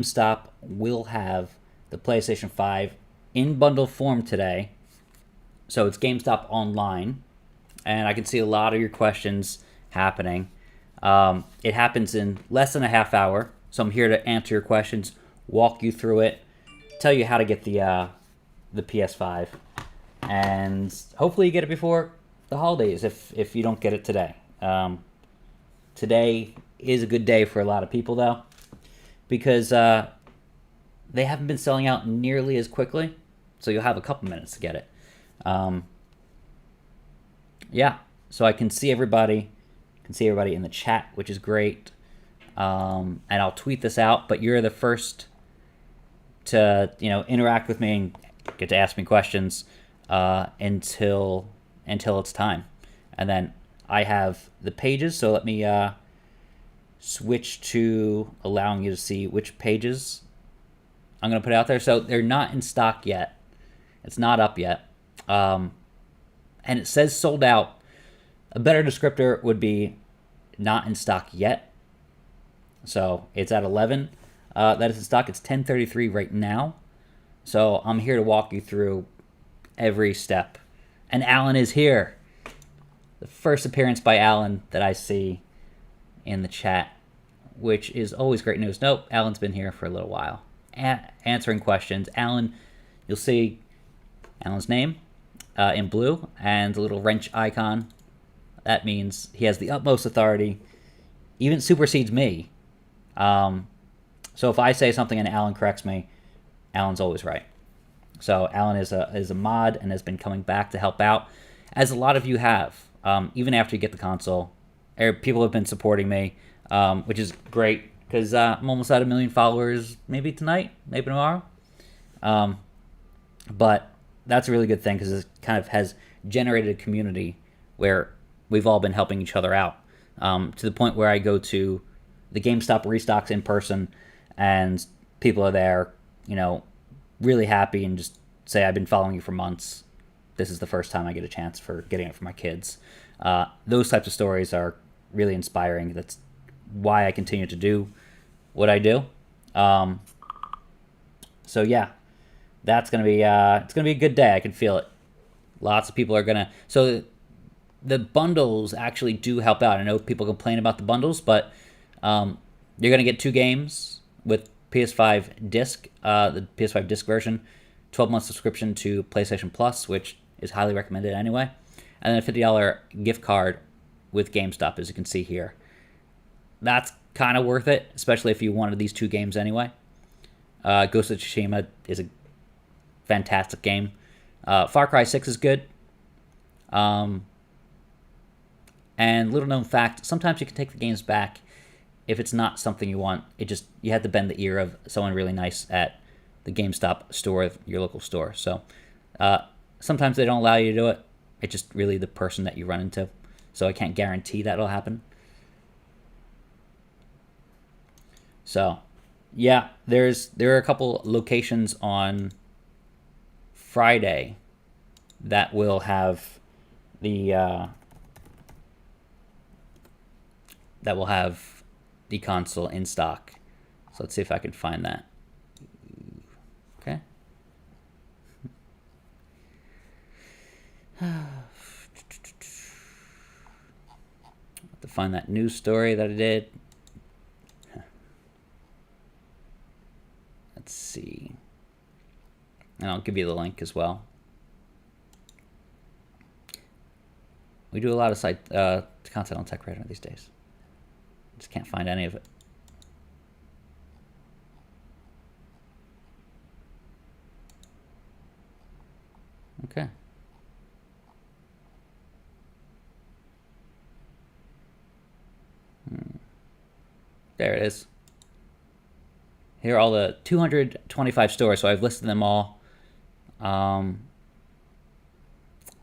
GameStop will have the PlayStation 5 in bundle form today. So it's GameStop online, and I can see a lot of your questions happening. It happens in less than a half hour, so I'm here to answer your questions, walk you through it, tell you how to get the PS5, and hopefully you get it before the holidays if you don't get it today. Today is a good day for a lot of people though, because they haven't been selling out nearly as quickly, so you'll have a couple minutes to get it. Yeah, so I can see everybody, in the chat, which is great. And I'll tweet this out, but you're the first to interact with me and get to ask me questions until it's time, and then I have the pages. So let me switch to allowing you to see which pages I'm going to put out there. So they're not in stock yet. It's not up yet. And it says sold out. A better descriptor would be not in stock yet. So it's at 11. That is in stock. It's 10:33 right now. So I'm here to walk you through every step. And Alan is here. The first appearance by Alan that I see in the chat, which is always great news. Nope, Alan's been here for a little while. Answering questions. Alan, you'll see Alan's name in blue and a little wrench icon. That means he has the utmost authority, even supersedes me. So if I say something and Alan corrects me, Alan's always right. So Alan is a mod and has been coming back to help out, as a lot of you have. Even after you get the console, people have been supporting me, which is great, because I'm almost at 1 million followers, maybe tonight, maybe tomorrow. But that's a really good thing, because it kind of has generated a community where we've all been helping each other out, to the point where I go to the GameStop restocks in person, and people are there, really happy, and just say, I've been following you for months. This is the first time I get a chance for getting it for my kids. Those types of stories are really inspiring. That's why I continue to do what I do. So yeah, that's gonna be it's gonna be a good day. I can feel it. Lots of people are gonna. So the bundles actually do help out. I know people complain about the bundles, but you're gonna get 2 games with PS5 disc, the PS5 disc version, 12-month subscription to PlayStation Plus, which is highly recommended anyway, and then a $50 gift card with GameStop, as you can see here. That's kind of worth it, especially if you wanted these 2 games anyway. Ghost of Tsushima is a fantastic game. Far Cry 6 is good. And little known fact, sometimes you can take the games back if it's not something you want. You have to bend the ear of someone really nice at the GameStop store, your local store. So sometimes they don't allow you to do it. It's just really the person that you run into. So I can't guarantee that'll happen. So yeah, there are a couple locations on Friday that will have the console in stock. So let's see if I can find that. Okay. To find that news story that I did. Let's see. And I'll give you the link as well. We do a lot of content on Tech Radar these days. Just can't find any of it. Okay. There it is. Here are all the 225 stores, so I've listed them all.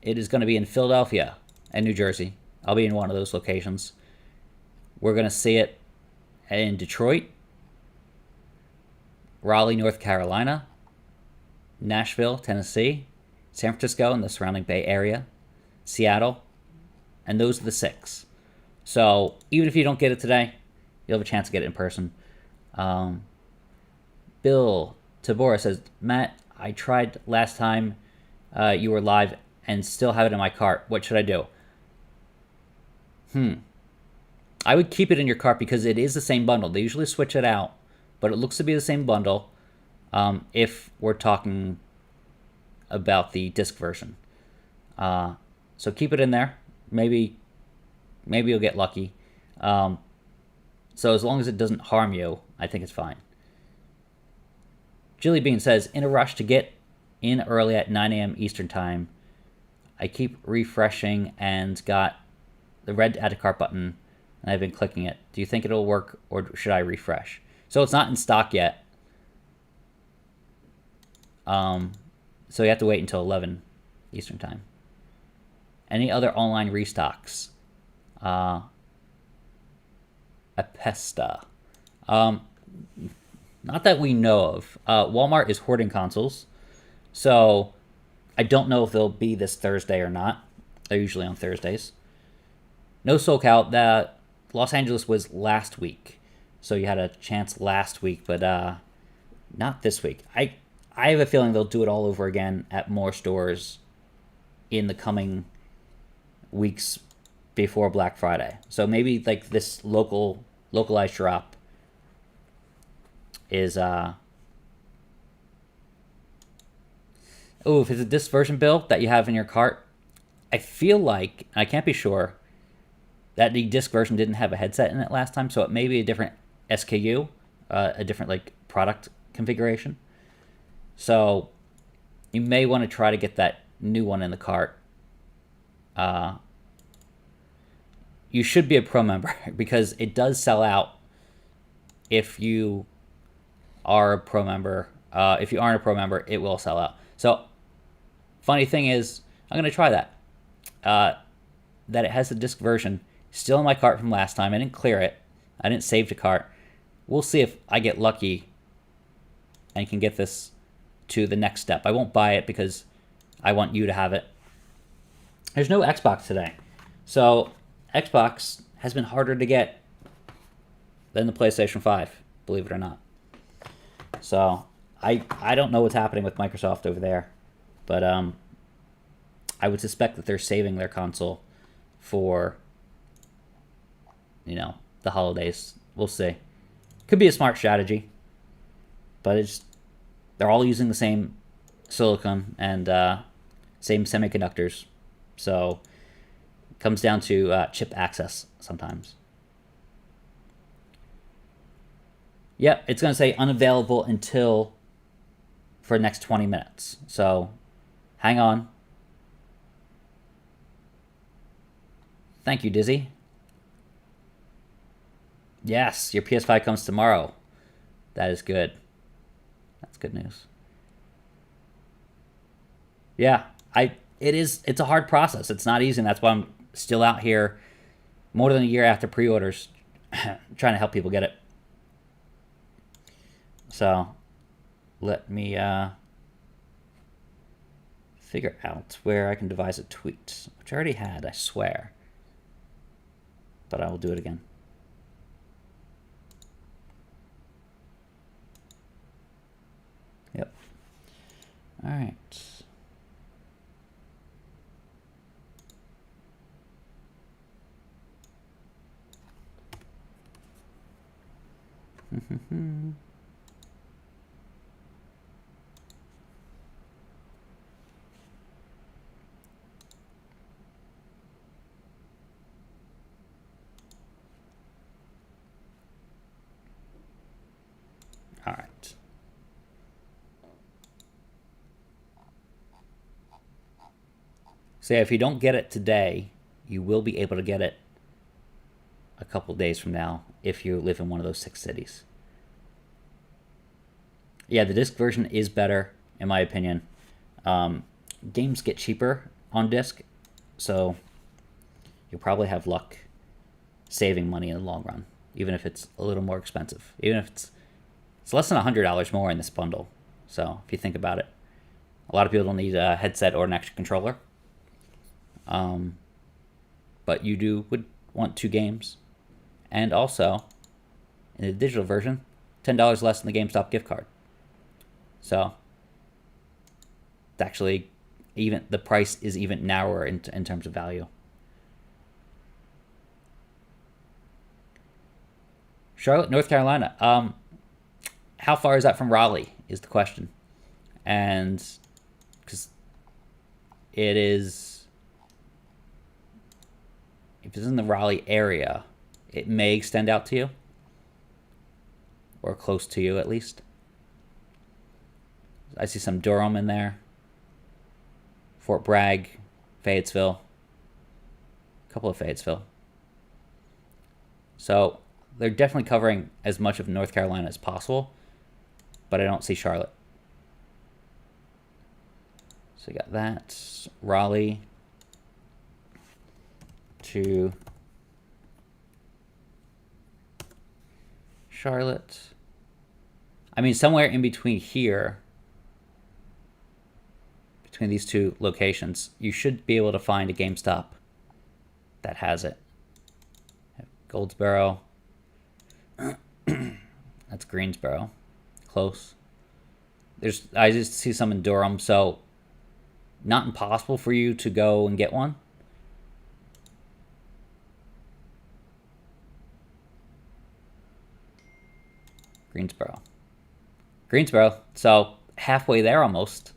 It is going to be in Philadelphia and New Jersey. I'll be in one of those locations. We're going to see it in Detroit, Raleigh, North Carolina, Nashville, Tennessee, San Francisco and the surrounding Bay Area, Seattle, and those are the 6. So even if you don't get it today, you'll have a chance to get it in person. Bill Tabora says, Matt, I tried last time you were live and still have it in my cart. What should I do? I would keep it in your cart because it is the same bundle. They usually switch it out, but it looks to be the same bundle if we're talking about the disc version. So keep it in there. Maybe you'll get lucky. So as long as it doesn't harm you, I think it's fine. Jilly Bean says, in a rush to get in early at 9 a.m. Eastern Time, I keep refreshing and got the red add to cart button, and I've been clicking it. Do you think it'll work, or should I refresh? So it's not in stock yet. So you have to wait until 11 Eastern Time. Any other online restocks? Apesta. Not that we know of. Walmart is hoarding consoles, so I don't know if they'll be this Thursday or not. They're usually on Thursdays. No SoCal. The Los Angeles was last week, so you had a chance last week, but not this week. I have a feeling they'll do it all over again at more stores in the coming weeks before Black Friday. So maybe like this localized drop is if it's a disc version bill that you have in your cart, I feel like, I can't be sure, that the disc version didn't have a headset in it last time, so it may be a different SKU, a different like product configuration. So you may want to try to get that new one in the cart. You should be a pro member because it does sell out if you are a pro member. If you aren't a pro member, it will sell out. So funny thing is, I'm going to try that. That it has the disc version still in my cart from last time. I didn't clear it. I didn't save the cart. We'll see if I get lucky and can get this to the next step. I won't buy it because I want you to have it. There's no Xbox today. So Xbox has been harder to get than the PlayStation 5, believe it or not. So I don't know what's happening with Microsoft over there, but I would suspect that they're saving their console for, the holidays. We'll see. Could be a smart strategy, but they're all using the same silicon and same semiconductors, so it comes down to chip access sometimes. Yep, it's going to say unavailable until for the next 20 minutes. So hang on. Thank you, Dizzy. Yes, your PS5 comes tomorrow. That is good. That's good news. Yeah, it's a hard process. It's not easy, and that's why I'm still out here more than a year after pre-orders trying to help people get it. So let me figure out where I can devise a tweet, which I already had, I swear. But I will do it again. Yep. All right. All right. So yeah, if you don't get it today, you will be able to get it a couple days from now if you live in one of those 6 cities. Yeah, the disc version is better, in my opinion. Games get cheaper on disc, so you'll probably have luck saving money in the long run, even if it's a little more expensive. Even if it's less than $100 more in this bundle. So if you think about it, a lot of people don't need a headset or an extra controller. But you would want 2 games. And also, in the digital version, $10 less than the GameStop gift card. So it's actually even the price is even narrower in terms of value. Charlotte, North Carolina. How far is that from Raleigh is the question. And because it is, if it's in the Raleigh area, it may extend out to you, or close to you at least. I see some Durham in there, Fort Bragg, Fayetteville, a couple of Fayetteville. So they're definitely covering as much of North Carolina as possible, but I don't see Charlotte. So you got that, Raleigh to Charlotte. I mean, somewhere in between here, between these two locations, you should be able to find a GameStop that has it. Goldsboro. That's Greensboro. Close. I just see some in Durham, so not impossible for you to go and get one. Greensboro. So halfway there almost.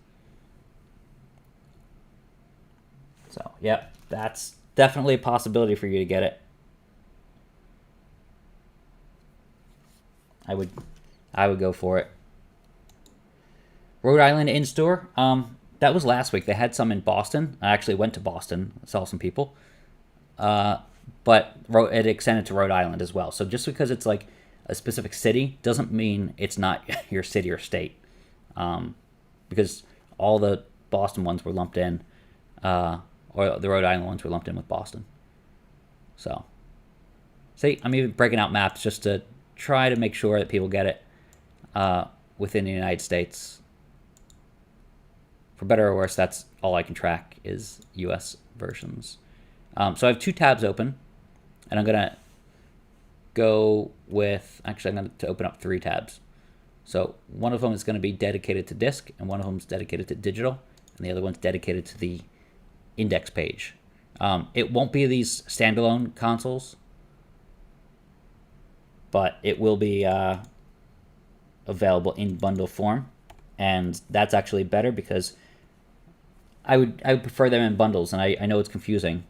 So, yeah, that's definitely a possibility for you to get it. I would go for it. Rhode Island in-store. That was last week. They had some in Boston. I actually went to Boston, saw some people. But it extended to Rhode Island as well. So just because it's like a specific city doesn't mean it's not your city or state. Because all the Boston ones were lumped in, or the Rhode Island ones were lumped in with Boston. So, see, I'm even breaking out maps just to try to make sure that people get it within the United States. For better or worse, that's all I can track is U.S. versions. So I have 2 tabs open, and I'm going to go with... Actually, I'm going to open up 3 tabs. So one of them is going to be dedicated to disk, and one of them is dedicated to digital, and the other one's dedicated to the index page. It won't be these standalone consoles, but it will be available in bundle form, and that's actually better because I would prefer them in bundles, and I know it's confusing,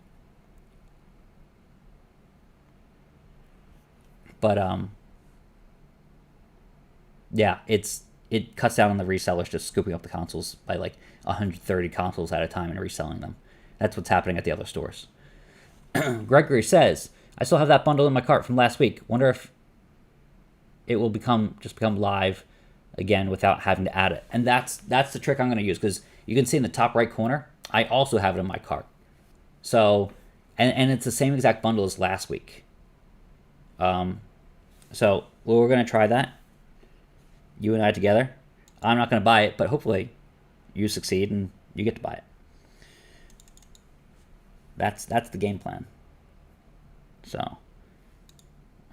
but yeah, it cuts down on the resellers just scooping up the consoles by like 130 consoles at a time and reselling them. That's what's happening at the other stores. Gregory says, I still have that bundle in my cart from last week. Wonder if it will become live again without having to add it. And that's the trick I'm going to use, because you can see in the top right corner, I also have it in my cart. So, and it's the same exact bundle as last week. So we're going to try that, you and I together. I'm not going to buy it, but hopefully you succeed and you get to buy it. That's the game plan. So, all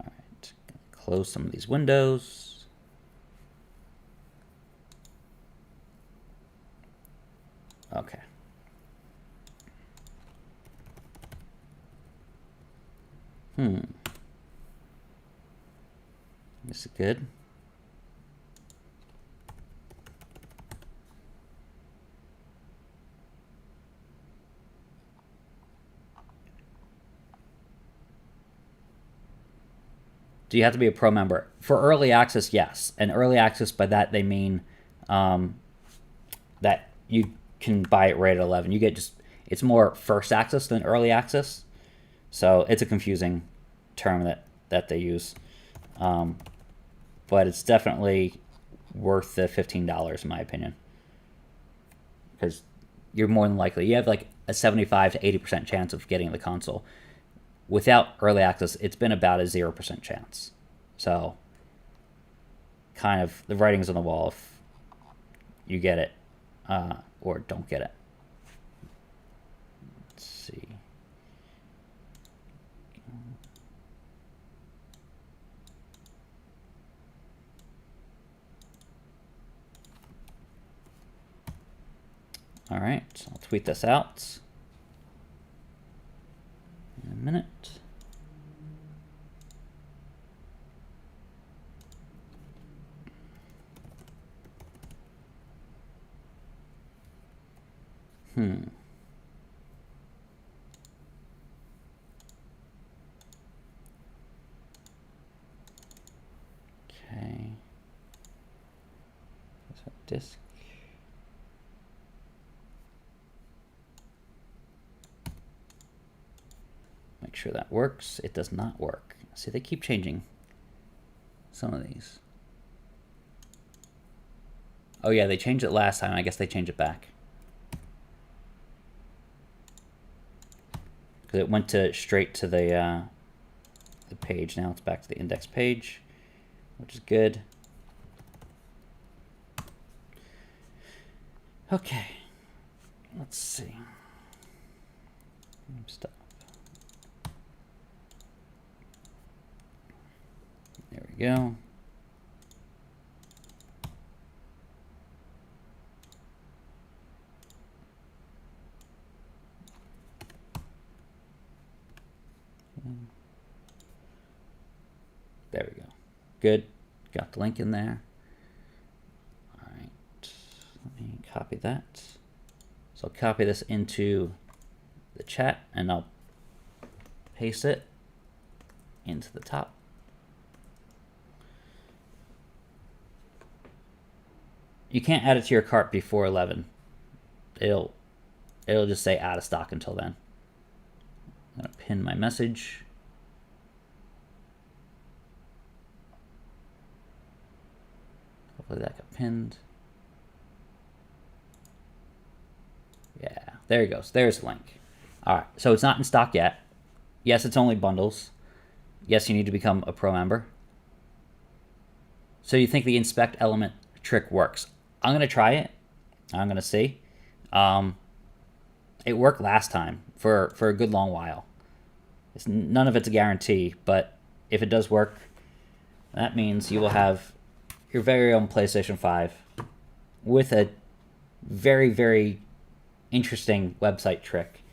right, close some of these windows. Okay. This is good. Do you have to be a pro member? For early access, yes. And early access, by that they mean that you can buy it right at 11. You get it's more first access than early access. So it's a confusing term that they use. But it's definitely worth the $15 in my opinion. Because you're more than likely, you have like a 75 to 80% chance of getting the console. Without early access, it's been about a 0% chance. So, kind of, the writing's on the wall if you get it or don't get it. Let's see. All right, I'll tweet this out in a minute. Okay. There's our disk. Make sure that works. It does not work. See, they keep changing some of these. Oh yeah, they changed it last time. I guess they changed it back. Because it went straight to the page. Now it's back to the index page, which is good. Okay, let's see. Stop. There we go. There we go. Good. Got the link in there. All right. Let me copy that. So I'll copy this into the chat and I'll paste it into the top. You can't add it to your cart before 11. It'll just say out of stock until then. I'm gonna pin my message. Hopefully that got pinned. Yeah, there it goes. There's the link. All right, so it's not in stock yet. Yes, it's only bundles. Yes, you need to become a pro member. So you think the inspect element trick works? I'm gonna try it. I'm gonna see. It worked last time for a good long while. None of it's a guarantee, but if it does work, that means you will have your very own PlayStation 5 with a very, very interesting website trick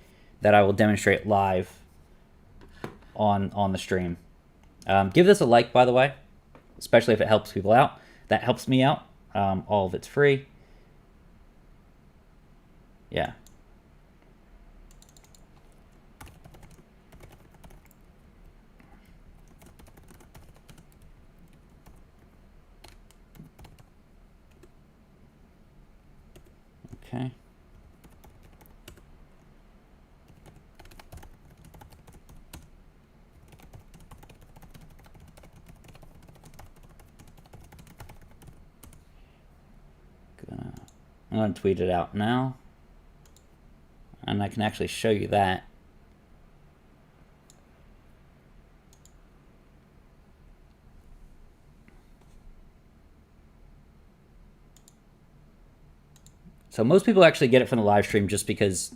that I will demonstrate live on the stream. Give this a like, by the way, especially if it helps people out. That helps me out. All of it's free. Yeah. Okay. I'm going to tweet it out now. And I can actually show you that. So most people actually get it from the live stream just because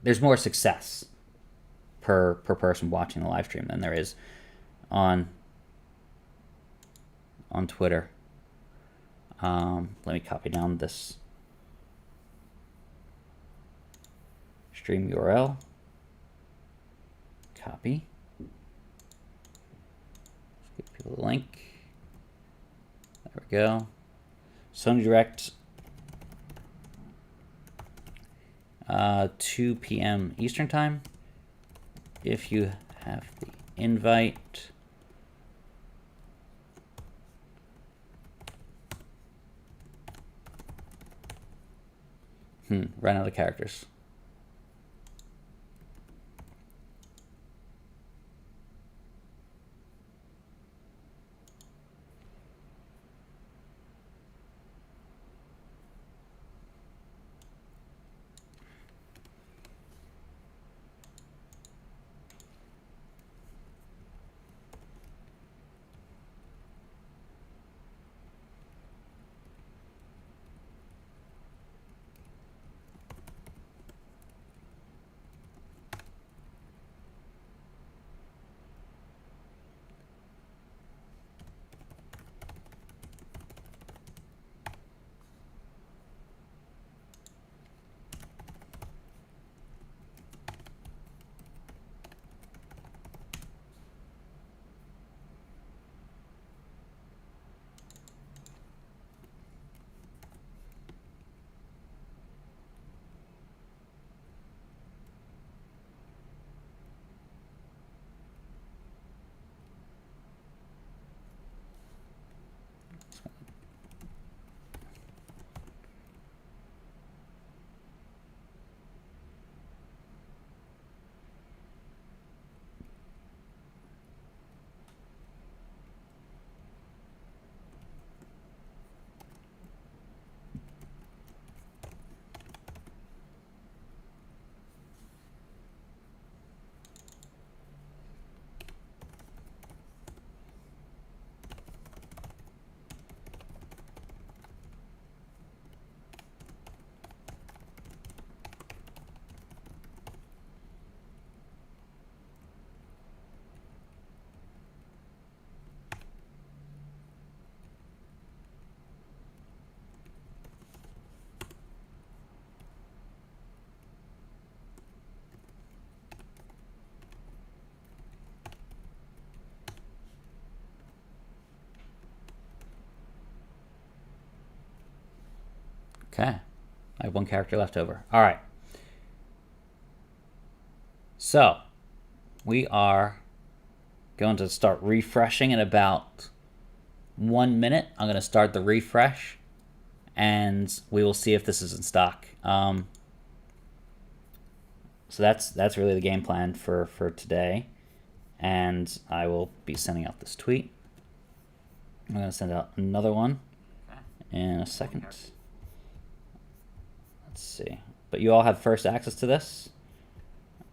there's more success per person watching the live stream than there is on Twitter. Let me copy down this stream URL. Copy. Let's give people the link. There we go. Sony Direct, 2 p.m. Eastern Time. If you have the invite. Ran out of characters. Okay. I have one character left over. All right. So, we are going to start refreshing in about 1 minute. I'm going to start the refresh, and we will see if this is in stock. So that's really the game plan for today, and I will be sending out this tweet. I'm going to send out another one in a second. Let's see. But you all have first access to this.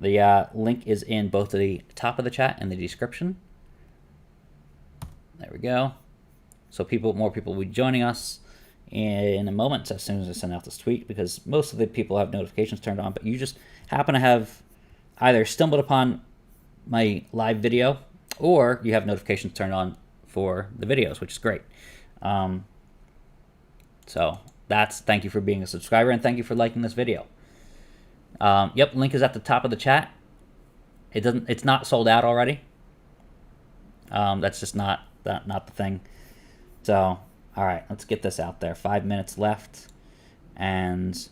The link is in both the top of the chat and the description. There we go. So more people will be joining us in a moment as soon as I send out this tweet, because most of the people have notifications turned on, but you just happen to have either stumbled upon my live video or you have notifications turned on for the videos, which is great. So thank you for being a subscriber, and thank you for liking this video. Yep, link is at the top of the chat. It's not sold out already. That's just not the thing. So, all right, let's get this out there. 5 minutes left, and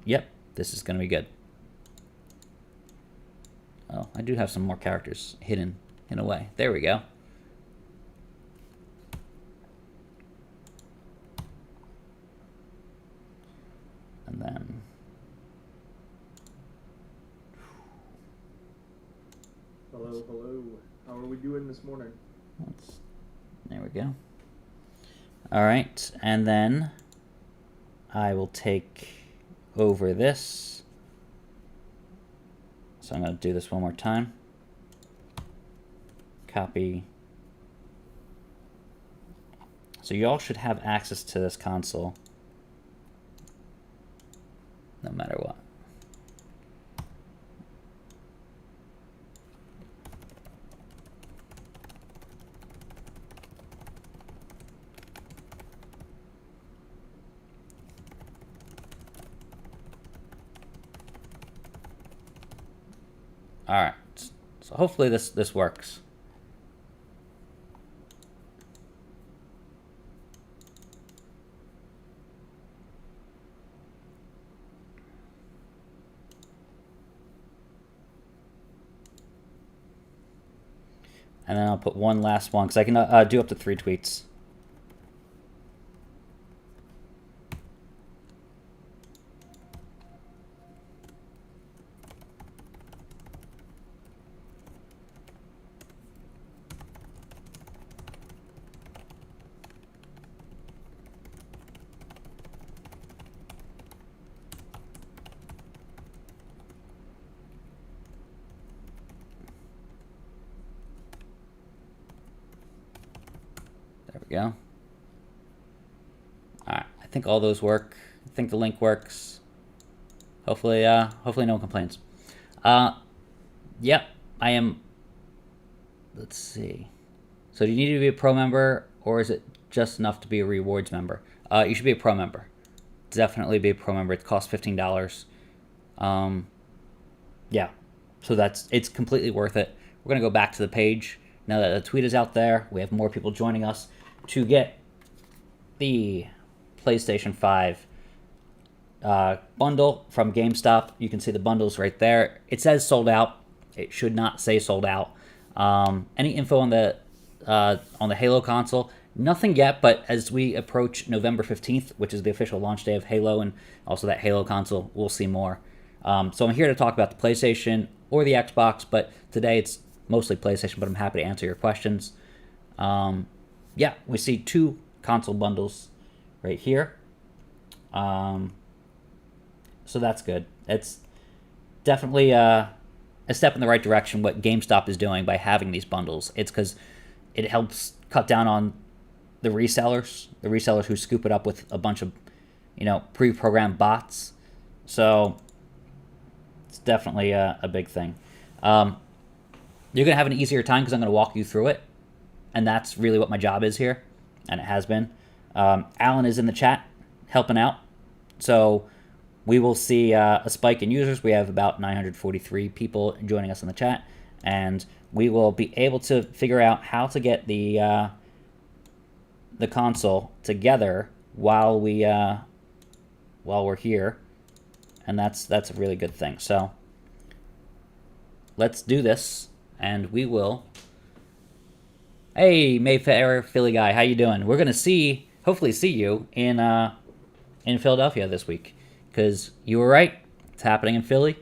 yep, this is gonna be good. Oh, I do have some more characters hidden in a way. There we go. And then hello. How are we doing this morning? There we go. All right, and then I will take over this. So I'm going to do this one more time. Copy. So you all should have access to this console no matter what. All right, so hopefully this works. And then I'll put one last one, because I can do up to 3 tweets. There we go. All right, I think all those work. I think the link works. Hopefully no one complains. Yep, I am. Let's see. So do you need to be a pro member, or is it just enough to be a rewards member? You should be a pro member. Definitely be a pro member. It costs $15. Yeah, so it's completely worth it. We're gonna go back to the page now that the tweet is out there. We have more people joining us to get the PlayStation 5 bundle from GameStop. You can see the bundles right there. It says sold out. It should not say sold out. Any info on the Halo console? Nothing yet, but as we approach November 15th, which is the official launch day of Halo, and also that Halo console, we'll see more. So I'm here to talk about the PlayStation or the Xbox, but today it's mostly PlayStation, but I'm happy to answer your questions. Yeah, we see 2 console bundles right here. So that's good. It's definitely a step in the right direction what GameStop is doing by having these bundles. It's because it helps cut down on the resellers who scoop it up with a bunch of, pre-programmed bots. So it's definitely a big thing. You're going to have an easier time because I'm going to walk you through it. And that's really what my job is here, and it has been. Alan is in the chat helping out. So we will see a spike in users. We have about 943 people joining us in the chat, and we will be able to figure out how to get the console together while we while we're here, and that's a really good thing. So let's do this, and we will. Hey, Mayfair Philly guy, how you doing? We're gonna hopefully see you in Philadelphia this week, because you were right. It's happening in Philly,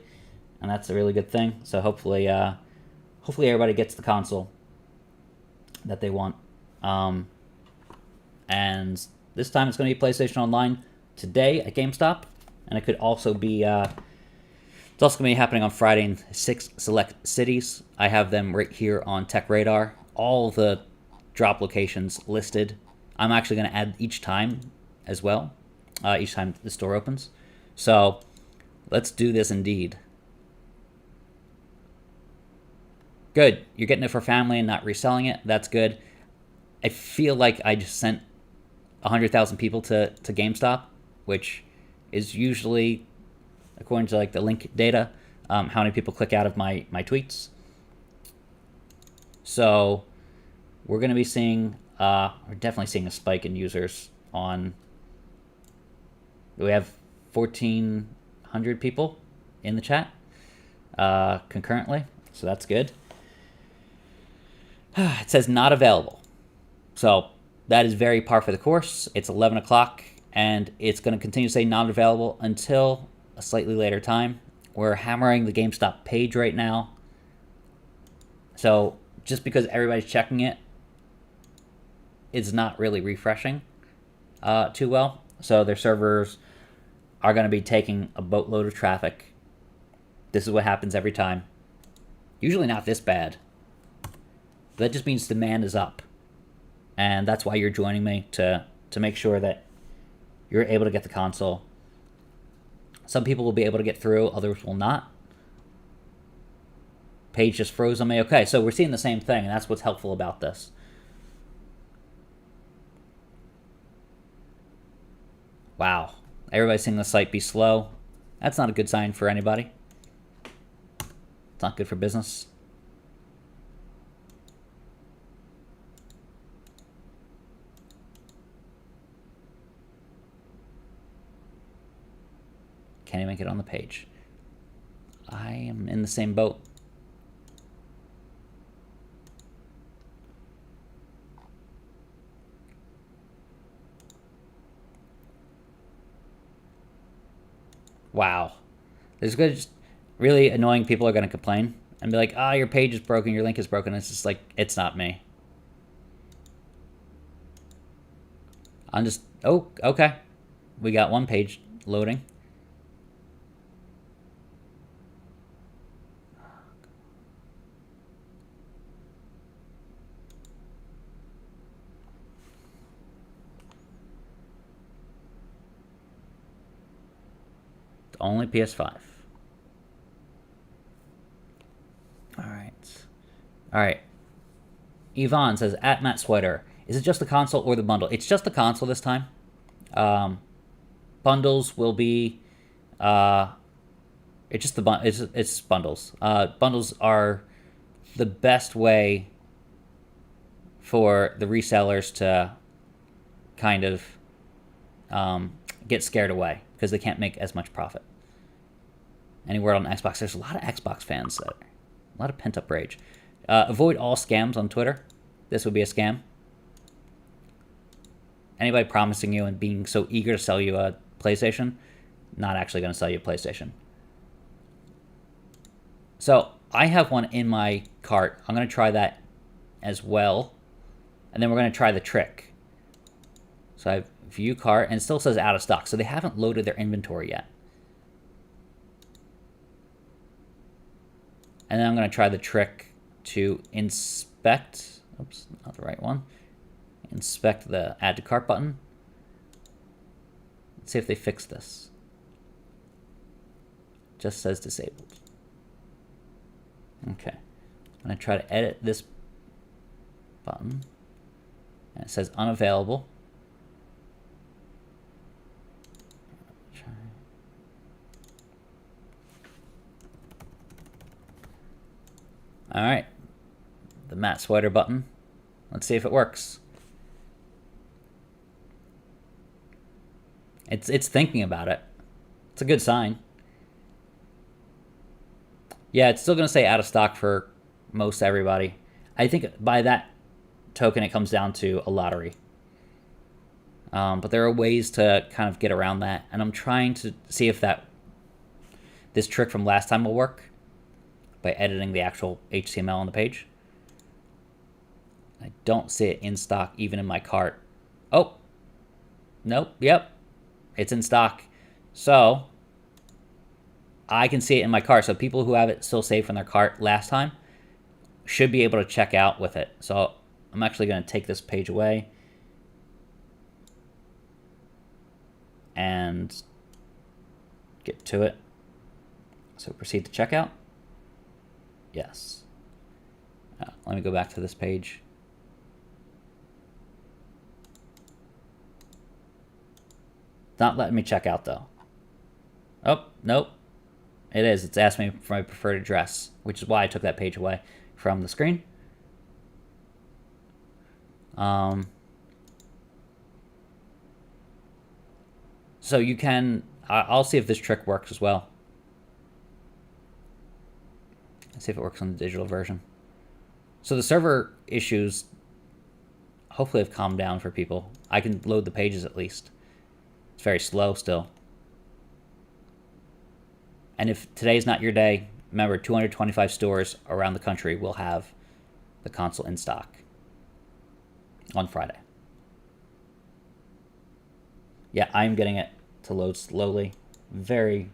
and that's a really good thing. So hopefully everybody gets the console that they want. And this time it's going to be PlayStation Online today at GameStop, and it could also be. It's also going to be happening on Friday in 6 select cities. I have them right here on Tech Radar. All the drop locations listed. I'm actually going to add each time as well, each time the store opens. So let's do this indeed. Good. You're getting it for family and not reselling it. That's good. I feel like I just sent 100,000 people to GameStop, which is usually, according to like the link data, how many people click out of my tweets. So we're going to be seeing, we're definitely seeing a spike in users on, we have 1,400 people in the chat concurrently, so that's good. It says not available. So that is very par for the course. It's 11 o'clock, and it's going to continue to say not available until a slightly later time. We're hammering the GameStop page right now. So just because everybody's checking it, it's not really refreshing too well. So their servers are going to be taking a boatload of traffic. This is what happens every time. Usually not this bad. That just means demand is up. And that's why you're joining me, to make sure that you're able to get the console. Some people will be able to get through, others will not. Page just froze on me. Okay, so we're seeing the same thing, and that's what's helpful about this. Wow. Everybody's seeing the site be slow. That's not a good sign for anybody. It's not good for business. Can't even get on the page. I am in the same boat. Wow. There's good, just really annoying people are going to complain and be like, your page is broken, your link is broken. It's just like, it's not me. I'm just, oh, okay. We got one page loading. Only PS5. All right. Yvonne says, at Matt Swider, is it just the console or the bundle? It's just the console this time. Bundles will be, it's just it's bundles. Bundles are the best way for the resellers to kind of get scared away, because they can't make as much profit. Any word on Xbox? There's a lot of Xbox fans, a lot of pent-up rage. Avoid all scams on Twitter. This would be a scam. Anybody promising you and being so eager to sell you a PlayStation, not actually going to sell you a PlayStation. So I have one in my cart. I'm going to try that as well. And then we're going to try the trick. So I have view cart, and it still says out of stock. So they haven't loaded their inventory yet. And then I'm going to try the trick to inspect. Oops, not the right one. Inspect the add to cart button. Let's see if they fix this. Just says disabled. Okay. I'm going to try to edit this button. And it says unavailable. All right, the Matt Swider button. Let's see if it works. It's thinking about it. It's a good sign. Yeah, it's still going to say out of stock for most everybody. I think by that token, it comes down to a lottery. But there are ways to kind of get around that, and I'm trying to see if this trick from last time will work by editing the actual HTML on the page. I don't see it in stock even in my cart. Oh, nope, yep, it's in stock. So I can see it in my cart. So people who have it still saved from their cart last time should be able to check out with it. So I'm actually going to take this page away and get to it. So proceed to checkout. Yes. Let me go back to this page. Not letting me check out though. Oh, nope. It is. It's asked me for my preferred address, which is why I took that page away from the screen. So you can, I'll see if this trick works as well. Let's see if it works on the digital version. So the server issues hopefully have calmed down for people. I can load the pages at least. It's very slow still. And if today's not your day, remember 225 stores around the country will have the console in stock on Friday. Yeah, I'm getting it to load slowly. Very,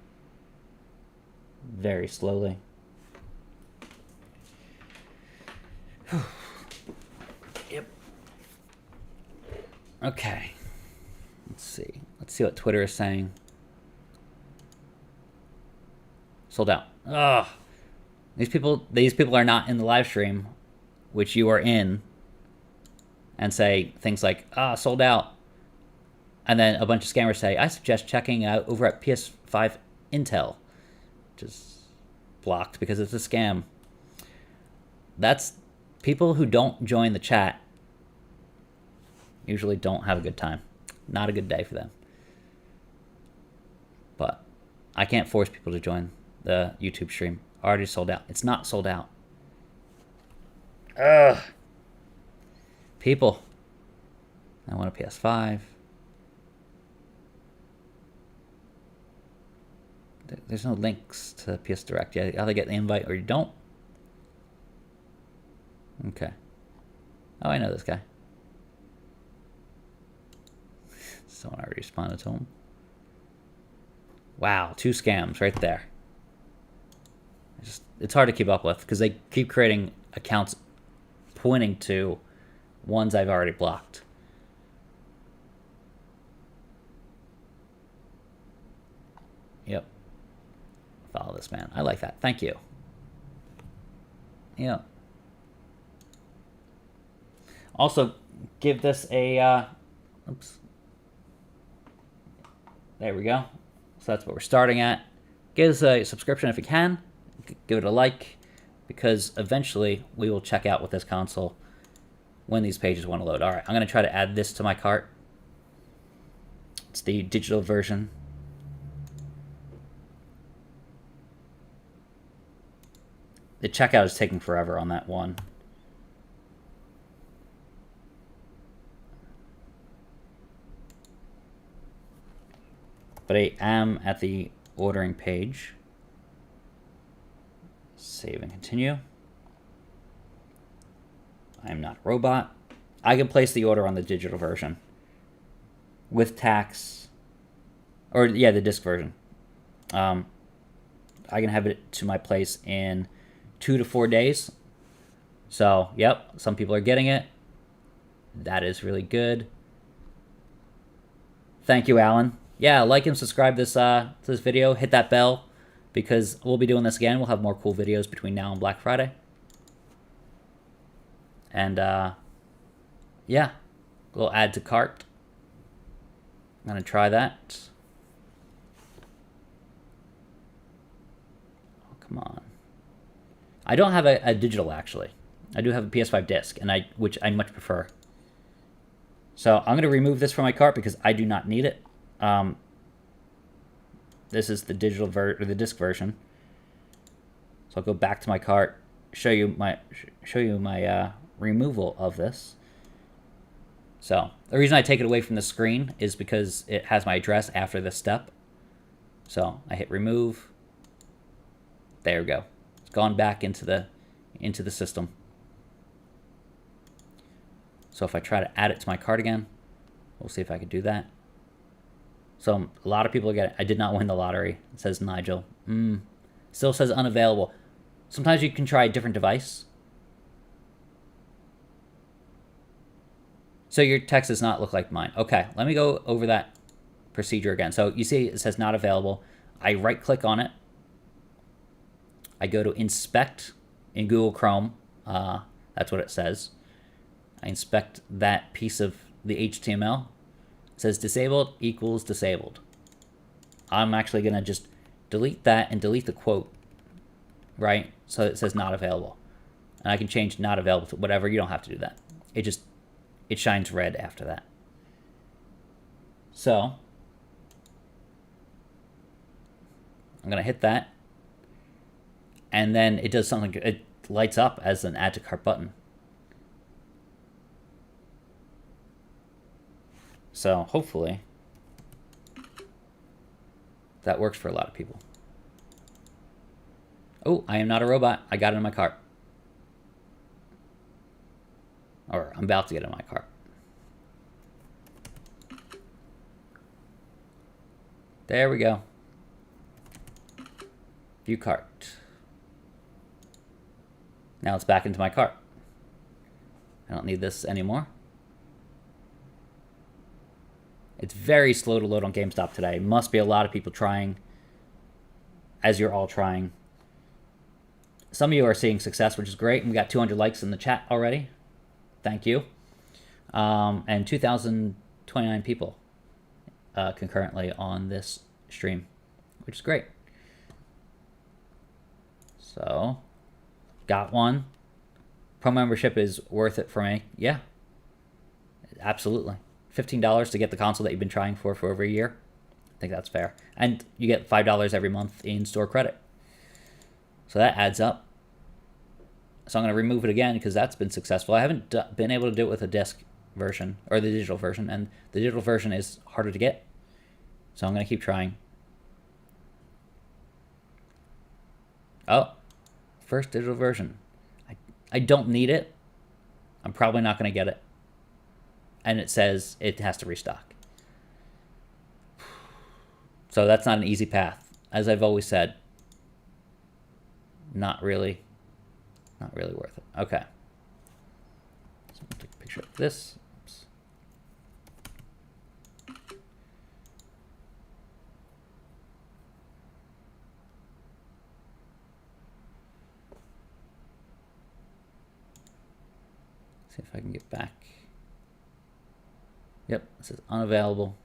very slowly. Yep. Okay. Let's see. Let's see what Twitter is saying. Sold out. Ugh. These people are not in the live stream, which you are in, and say things like, sold out. And then a bunch of scammers say, I suggest checking out over at PS5 Intel, which is blocked because it's a scam. That's people who don't join the chat usually don't have a good time. Not a good day for them. But I can't force people to join the YouTube stream. Already sold out. It's not sold out. Ugh. People. I want a PS5. There's no links to PS Direct yet. You either get the invite or you don't. Okay. Oh, I know this guy. Someone already responded to him. Wow, 2 scams right there. It's hard to keep up with because they keep creating accounts pointing to ones I've already blocked. Yep. Follow this man. I like that. Thank you. Yeah. Also, give this a... oops. There we go. So that's what we're starting at. Give us a subscription if you can. Give it a like, because eventually we will check out with this console when these pages want to load. All right, I'm going to try to add this to my cart. It's the digital version. The checkout is taking forever on that one. But I am at the ordering page. Save and continue. I am not a robot. I can place the order on the digital version with tax, or yeah, the disc version. I can have it to my place in 2 to 4 days. So, yep, some people are getting it. That is really good. Thank you, Alan. Yeah, like and subscribe to this video. Hit that bell, because we'll be doing this again. We'll have more cool videos between now and Black Friday. And, yeah, we'll add to cart. I'm going to try that. Oh, come on. I don't have a digital, actually. I do have a PS5 disc, which I much prefer. So I'm going to remove this from my cart because I do not need it. This is the or the disc version. So I'll go back to my cart, show you my removal of this. So the reason I take it away from the screen is because it has my address after this step. So I hit remove. There we go. It's gone back into the system. So if I try to add it to my cart again, we'll see if I can do that. So a lot of people get it. I did not win the lottery. It says Nigel. Still says unavailable. Sometimes you can try a different device. So your text does not look like mine. Okay, let me go over that procedure again. So you see it says not available. I right click on it. I go to inspect in Google Chrome. That's what it says. I inspect that piece of the HTML. It says disabled equals disabled. I'm actually going to just delete that and delete the quote, right? So it says not available. And I can change not available to whatever. You don't have to do that. It shines red after that. So I'm going to hit that. And then it does something. It lights up as an add to cart button. So hopefully that works for a lot of people. Oh, I am not a robot. I got it in my cart. Or I'm about to get in my cart. There we go. View cart. Now it's back into my cart. I don't need this anymore. It's very slow to load on GameStop today. Must be a lot of people trying, as you're all trying. Some of you are seeing success, which is great. And we got 200 likes in the chat already. Thank you. And 2,029 people concurrently on this stream, which is great. So, got one. Pro membership is worth it for me. Yeah, absolutely. $15 to get the console that you've been trying for over a year. I think that's fair. And you get $5 every month in store credit. So that adds up. So I'm going to remove it again because that's been successful. I haven't been able to do it with a disc version or the digital version, and the digital version is harder to get. So I'm going to keep trying. Oh, first digital version. I don't need it. I'm probably not going to get it. And it says it has to restock. So that's not an easy path. As I've always said, not really worth it. Okay. So I'll take a picture of this. Oops. See if I can get back. Yep, it says unavailable.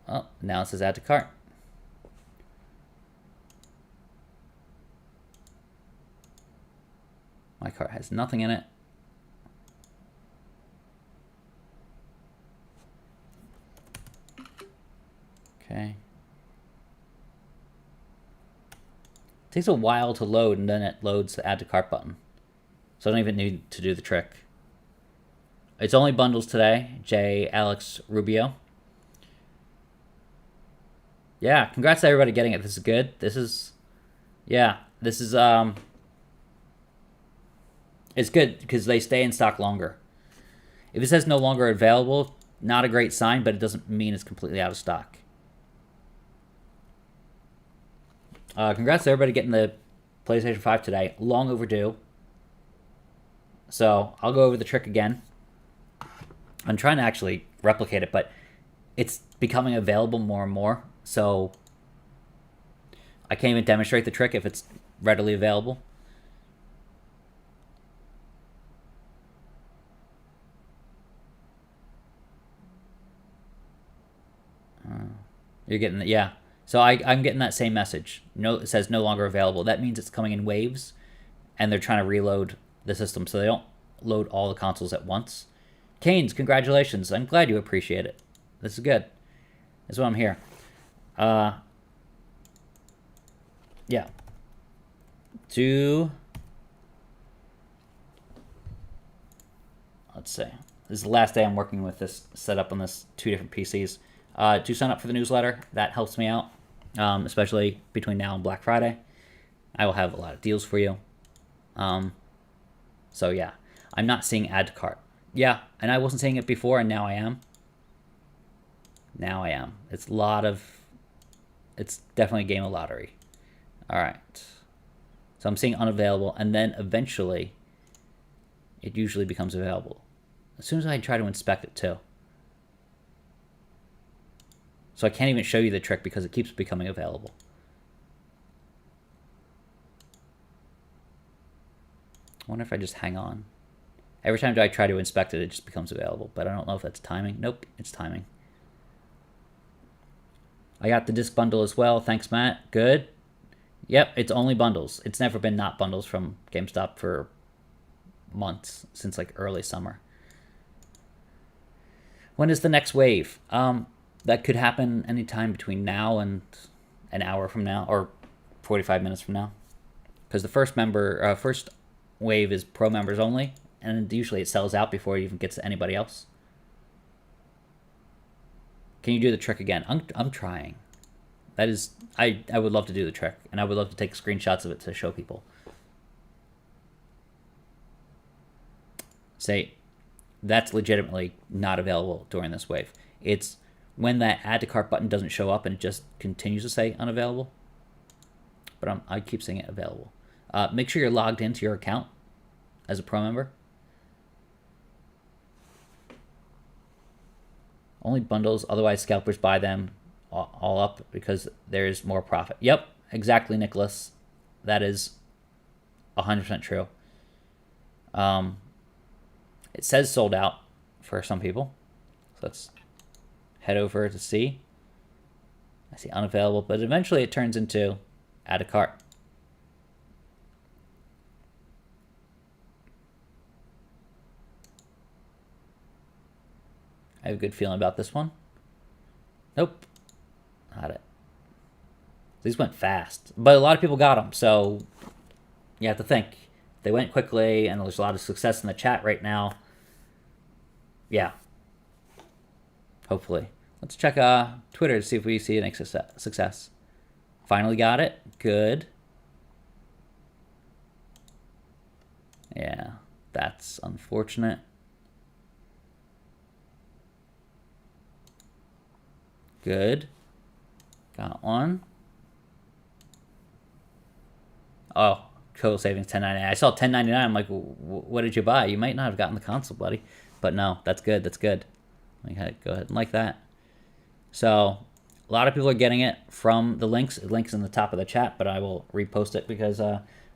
Oh, now it says add to cart. My cart has nothing in it. Okay. It takes a while to load, and then it loads the add to cart button. So I don't even need to do the trick. It's only bundles today. J. Alex Rubio. Yeah, congrats to everybody getting it. This is good. This is it's good because they stay in stock longer. If it says no longer available, not a great sign, but it doesn't mean it's completely out of stock. Congrats to everybody getting the PlayStation 5 today. Long overdue. So I'll go over the trick again. I'm trying to actually replicate it, but it's becoming available more and more. So I can't even demonstrate the trick if it's readily available. You're getting that, yeah. So I'm getting that same message. No, it says no longer available. That means it's coming in waves, and they're trying to reload the system so they don't load all the consoles at once. Canes, congratulations. I'm glad you appreciate it. This is good. This is what I'm here. Yeah. Let's see. This is the last day I'm working with this setup on this 2 different PCs. Do sign up for the newsletter. That helps me out, especially between now and Black Friday. I will have a lot of deals for you. So yeah, I'm not seeing add to cart. Yeah, and I wasn't seeing it before, and now I am. Now I am. It's definitely a game of lottery. All right. So I'm seeing unavailable, and then eventually it usually becomes available. As soon as I try to inspect it too. So I can't even show you the trick because it keeps becoming available. I wonder if I just hang on. Every time I try to inspect it, it just becomes available. But I don't know if that's timing. Nope, it's timing. I got the disc bundle as well. Thanks, Matt. Good. Yep, it's only bundles. It's never been not bundles from GameStop for months, since like early summer. When is the next wave? That could happen anytime between now and an hour from now, or 45 minutes from now. Because the first wave is pro members only, and usually it sells out before it even gets to anybody else. Can you do the trick again? I'm trying. That is, I would love to do the trick, and I would love to take screenshots of it to show people. Say, that's legitimately not available during this wave. It's when that add to cart button doesn't show up and it just continues to say unavailable. But I keep seeing it available. Make sure you're logged into your account as a pro member. Only bundles, otherwise scalpers buy them all up because there's more profit. Yep, exactly, Nicholas. That is 100% true. It says sold out for some people. So let's head over to see. I see unavailable, but eventually it turns into add a cart. I have a good feeling about this one. Nope. Not it. These went fast, but a lot of people got them, so you have to think. They went quickly, and there's a lot of success in the chat right now. Yeah. Hopefully. Let's check Twitter to see if we see any success. Finally got it. Good. Yeah, that's unfortunate. Good. Got one. Oh, total savings $10.99. I saw $10.99. I'm like, what did you buy? You might not have gotten the console, buddy. But no, that's good. That's good. Let me go ahead and like that. So a lot of people are getting it from the links. The link's in the top of the chat, but I will repost it because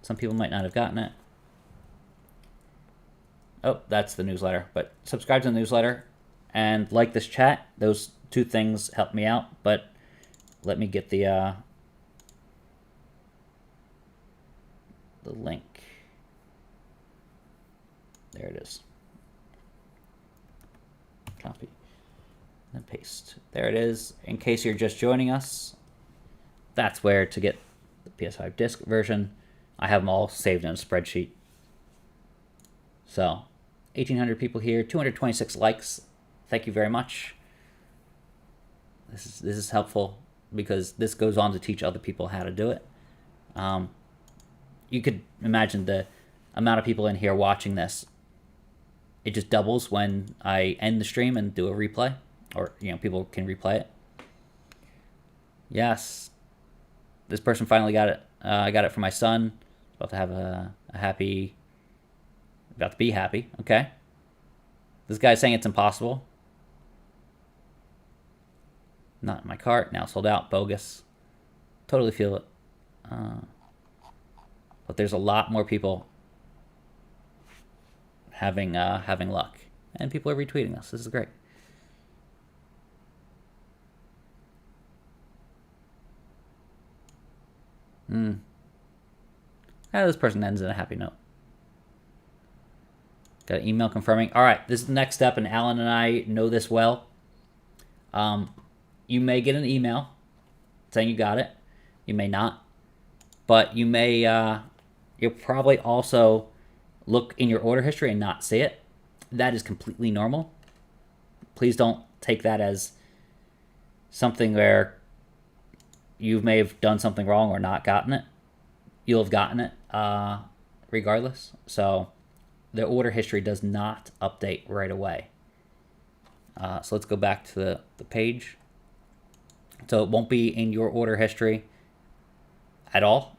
some people might not have gotten it. Oh, that's the newsletter. But subscribe to the newsletter and like this chat. Those two things help me out. But let me get the link. There it is. Copy and paste. There it is. In case you're just joining us, that's where to get the PS5 disc version. I have them all saved in a spreadsheet. So, 1,800 people here, 226 likes. Thank you very much. This is helpful because this goes on to teach other people how to do it. You could imagine the amount of people in here watching this. It just doubles when I end the stream and do a replay, or people can replay it. Yes, this person finally got it. I got it for my son. About to have a happy. About to be happy. Okay. This guy's saying it's impossible. Not in my cart. Now sold out. Bogus. Totally feel it. But there's a lot more people having luck, and people are retweeting us. This is great. This person ends on a happy note. Got an email confirming. All right, this is the next step, and Alan and I know this well. You may get an email saying you got it. You may not. But you may, you'll probably also look in your order history and not see it. That is completely normal. Please don't take that as something where you may have done something wrong or not gotten it. You'll have gotten it regardless. So the order history does not update right away. So let's go back to the page. So it won't be in your order history at all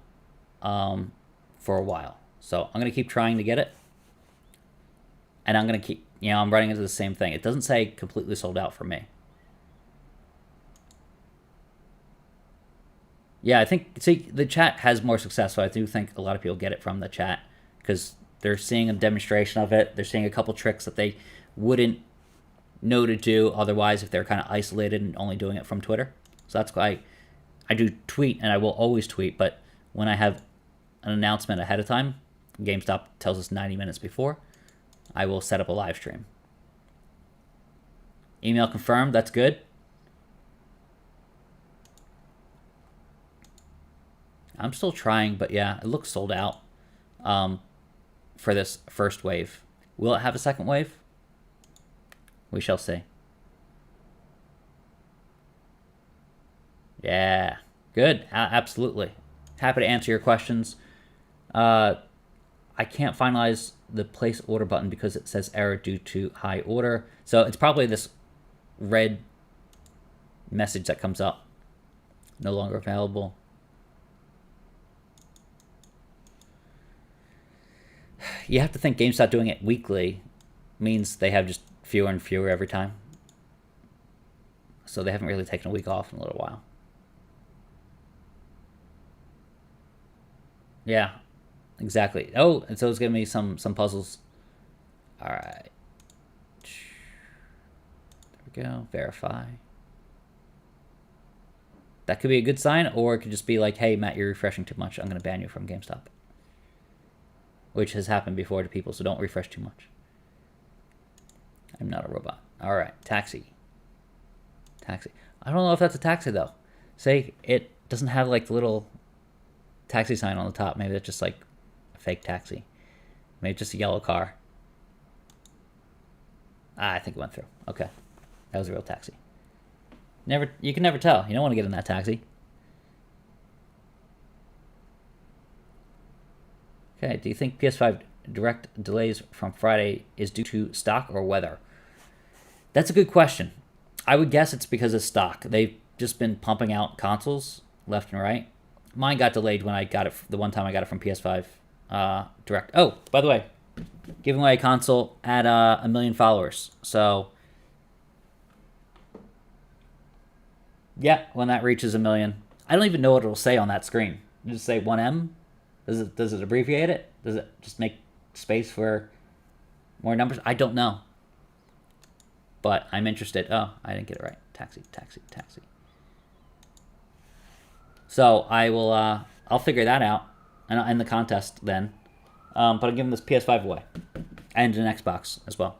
for a while. So I'm going to keep trying to get it. And I'm going to keep, I'm running into the same thing. It doesn't say completely sold out for me. Yeah, I think, see, the chat has more success, so I do think a lot of people get it from the chat because they're seeing a demonstration of it. They're seeing a couple tricks that they wouldn't know to do otherwise if they're kind of isolated and only doing it from Twitter. So that's why I do tweet, and I will always tweet, but when I have an announcement ahead of time, GameStop tells us 90 minutes before, I will set up a live stream. Email confirmed, that's good. I'm still trying, but yeah, it looks sold out for this first wave. Will it have a second wave? We shall see. Yeah, good. Absolutely. Happy to answer your questions. I can't finalize the place order button because it says error due to high order. So it's probably this red message that comes up. No longer available. You have to think GameStop doing it weekly means they have just fewer and fewer every time. So they haven't really taken a week off in a little while. Yeah, exactly. Oh, and so it's giving me some puzzles. All right. There we go. Verify. That could be a good sign, or it could just be like, hey, Matt, you're refreshing too much. I'm going to ban you from GameStop. Which has happened before to people, so don't refresh too much. I'm not a robot. All right, taxi. Taxi. I don't know if that's a taxi, though. Say it doesn't have, like, the little taxi sign on the top. Maybe that's just, like, a fake taxi. Maybe just a yellow car. I think it went through. Okay. That was a real taxi. You can never tell. You don't want to get in that taxi. Okay, do you think PS5 Direct delays from Friday is due to stock or weather? That's a good question. I would guess it's because of stock. They've just been pumping out consoles left and right. Mine got delayed when I got it, the one time I got it from PS5 Direct. Oh, by the way, giving away a console at 1 million followers. So, yeah, when that reaches 1 million. I don't even know what it'll say on that screen. Does it say 1M? Does it abbreviate it? Does it just make space for more numbers? I don't know. But I'm interested. Oh, I didn't get it right. Taxi. So I will. I'll figure that out in the contest then. But I'm giving this PS5 away and an Xbox as well.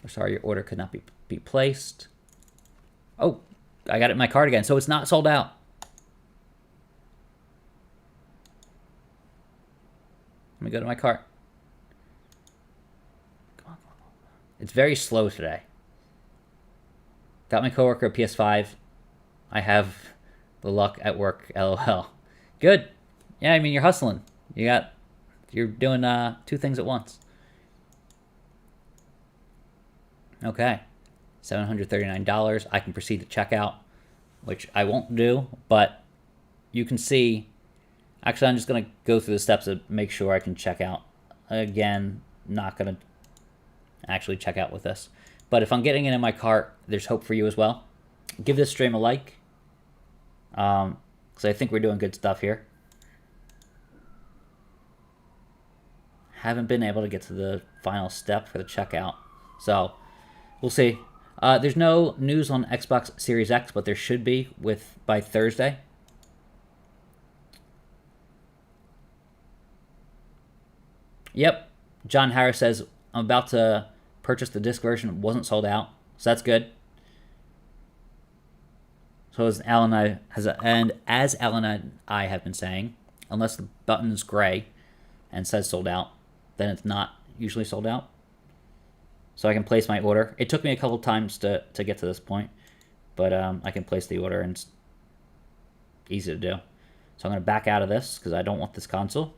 Sorry, your order could not be placed. Oh, I got it in my cart again. So it's not sold out. Let me go to my cart. Come on. It's very slow today. Got my coworker a PS5. I have the luck at work. LOL. Good. Yeah, I mean, you're hustling. You're doing 2 things at once. Okay. $739. I can proceed to checkout, which I won't do, but you can see. Actually, I'm just going to go through the steps to make sure I can check out. Again, not going to actually check out with this. But if I'm getting it in my cart, there's hope for you as well. Give this stream a like. Because I think we're doing good stuff here. Haven't been able to get to the final step for the checkout. So, we'll see. There's no news on Xbox Series X, but there should be by Thursday. Yep. John Harris says, I'm about to purchased the disc version, wasn't sold out, so that's good. So as Alan and I have been saying, unless the button is gray and says sold out, then it's not usually sold out. So I can place my order. It took me a couple times to get to this point, but I can place the order and it's easy to do. So I'm going to back out of this because I don't want this console,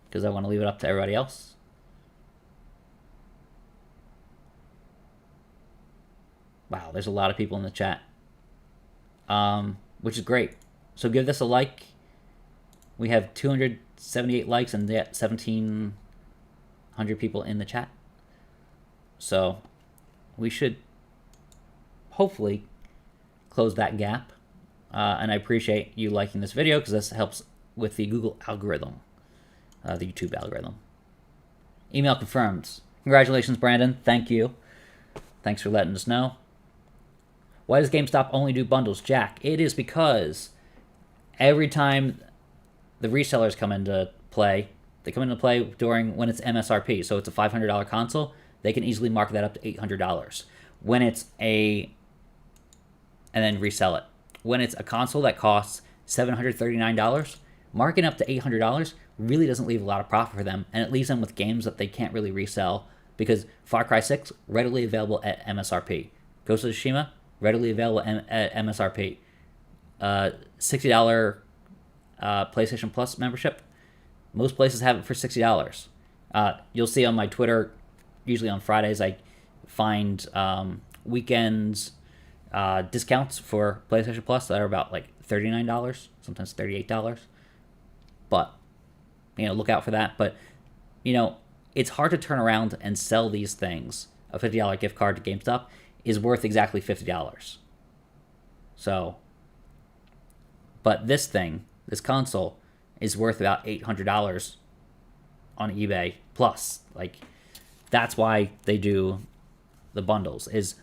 because I want to leave it up to everybody else. Wow, there's a lot of people in the chat, which is great. So give this a like. We have 278 likes and yet 1,700 people in the chat. So we should hopefully close that gap. And I appreciate you liking this video because this helps with the Google algorithm, the YouTube algorithm. Email confirmed. Congratulations, Brandon. Thank you. Thanks for letting us know. Why does GameStop only do bundles, Jack? It is because every time the resellers come into play, they come into play during when it's MSRP. So it's a $500 console. They can easily mark that up to $800 when it's and then resell it. When it's a console that costs $739, marking up to $800 really doesn't leave a lot of profit for them, and it leaves them with games that they can't really resell because Far Cry 6 readily available at MSRP. Ghost of Tsushima readily available at MSRP. $60 PlayStation Plus membership. Most places have it for $60. You'll see on my Twitter, usually on Fridays, I find weekends discounts for PlayStation Plus that are about like $39, sometimes $38. But, look out for that. But, it's hard to turn around and sell these things. A $50 gift card to GameStop is worth exactly $50. So, but this console is worth about $800 on eBay plus. Like, that's why they do the bundles. Is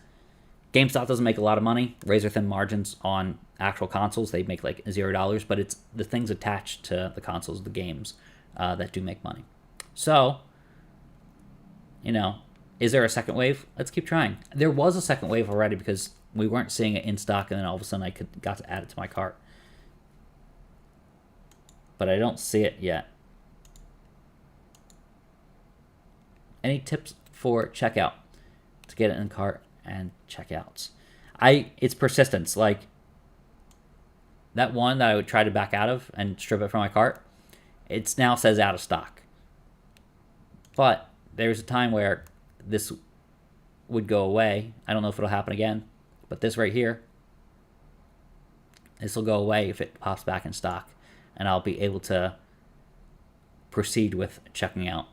GameStop doesn't make a lot of money, razor thin margins on actual consoles. They make like $0, but it's the things attached to the consoles, the games, that do make money. So, is there a second wave? Let's keep trying. There was a second wave already because we weren't seeing it in stock, and then all of a sudden I got to add it to my cart. But I don't see it yet. Any tips for checkout to get it in cart and checkouts? It's persistence. Like that one that I would try to back out of and strip it from my cart, it now says out of stock. But there's a time where this would go away. I don't know if it'll happen again, but this right here, this will go away if it pops back in stock, and I'll be able to proceed with checking out.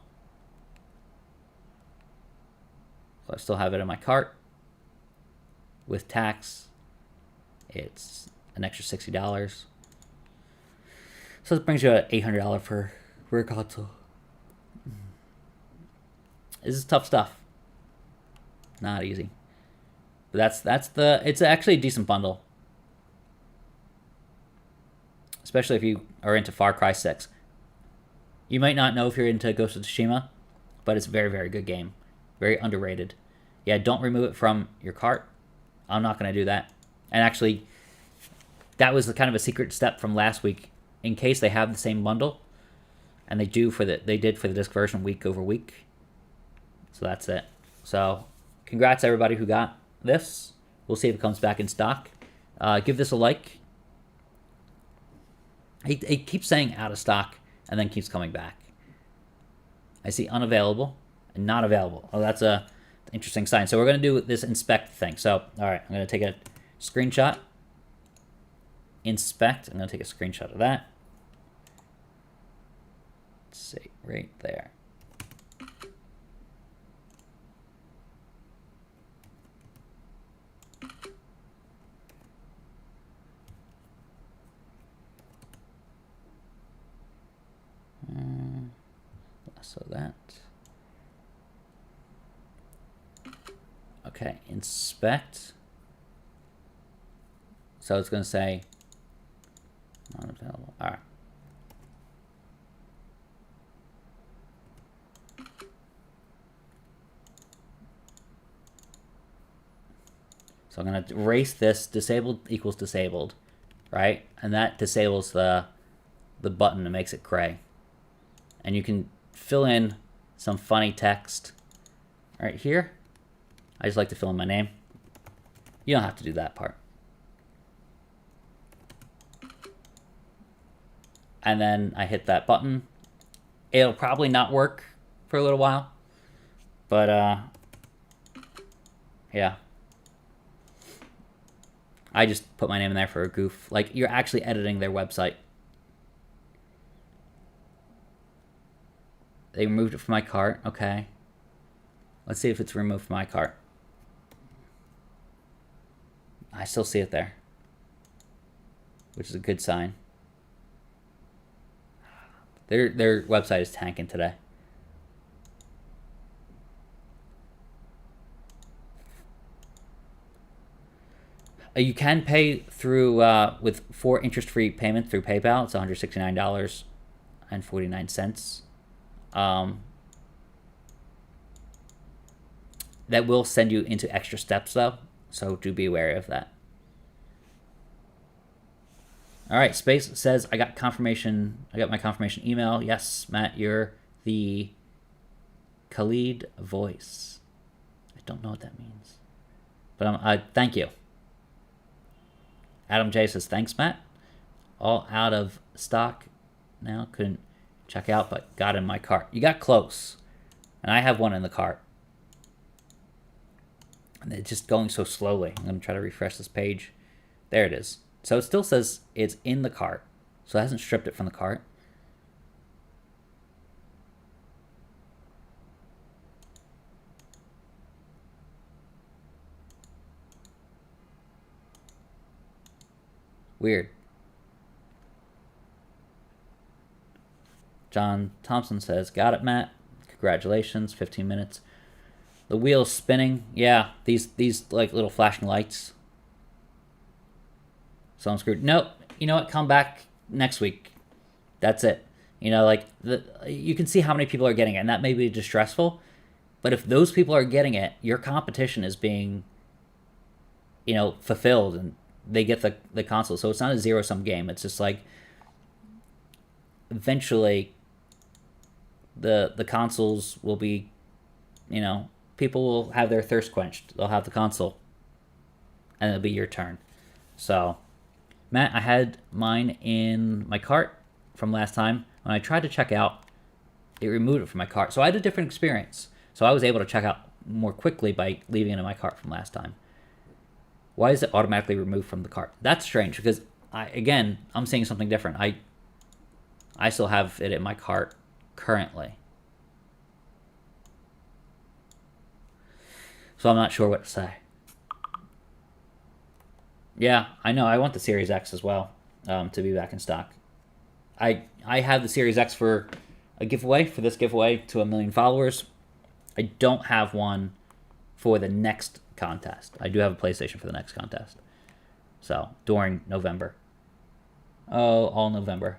So I still have it in my cart. With tax, it's an extra $60. So this brings you to $800 for a console. This is tough stuff. Not easy. But it's actually a decent bundle. Especially if you are into Far Cry 6. You might not know if you're into Ghost of Tsushima, but it's a very, very good game. Very underrated. Yeah, don't remove it from your cart. I'm not going to do that. And actually, that was kind of a secret step from last week. In case they have the same bundle, and they did for the disc version week over week. So that's it. So congrats everybody who got this. We'll see if it comes back in stock. Give this a like. It keeps saying out of stock and then keeps coming back. I see unavailable and not available. Oh, that's a interesting sign. So we're going to do this inspect thing. So, all right, I'm going to take a screenshot. Inspect. I'm going to take a screenshot of that. Let's see, right there. So that. Okay, inspect. So it's going to say not available. All right. So I'm going to erase this. Disabled equals disabled, right? And that disables the button and makes it gray. And you can fill in some funny text right here. I just like to fill in my name. You don't have to do that part. And then I hit that button. It'll probably not work for a little while, but yeah. I just put my name in there for a goof. Like, you're actually editing their website. They removed it from my cart. Okay. Let's see if it's removed from my cart. I still see it there, which is a good sign. Their website is tanking today. You can pay through with 4 interest-free payments through PayPal. It's $169.49. That will send you into extra steps, though, so do be wary of that. All right, Space says, I got confirmation. I got my confirmation email. Yes, Matt, you're the Khalid voice. I don't know what that means, but thank you. Adam J says, thanks, Matt. All out of stock now. Couldn't check out, but got in my cart. You got close, and I have one in the cart. And it's just going so slowly. I'm going to try to refresh this page. There it is. So it still says it's in the cart. So it hasn't stripped it from the cart. Weird. John Thompson says, got it, Matt. Congratulations, 15 minutes. The wheel's spinning. Yeah, these like little flashing lights. So I'm screwed. Nope. You know what? Come back next week. That's it. You know, like, you can see how many people are getting it, and that may be distressful. But if those people are getting it, your competition is being, you know, fulfilled, and they get the console. So it's not a zero-sum game. It's just like, eventually, the consoles will be, you know, people will have their thirst quenched. They'll have the console, and it'll be your turn. So, Matt, I had mine in my cart from last time. When I tried to check out, it removed it from my cart. So I had a different experience. So I was able to check out more quickly by leaving it in my cart from last time. Why is it automatically removed from the cart? That's strange, because I'm seeing something different. I still have it in my cart currently. So I'm not sure what to say. Yeah, I know. I want the Series X as well, to be back in stock. I have the Series X for a giveaway, for this giveaway to 1 million followers. I don't have one for the next contest. I do have a PlayStation for the next contest. So, during November. Oh, all November.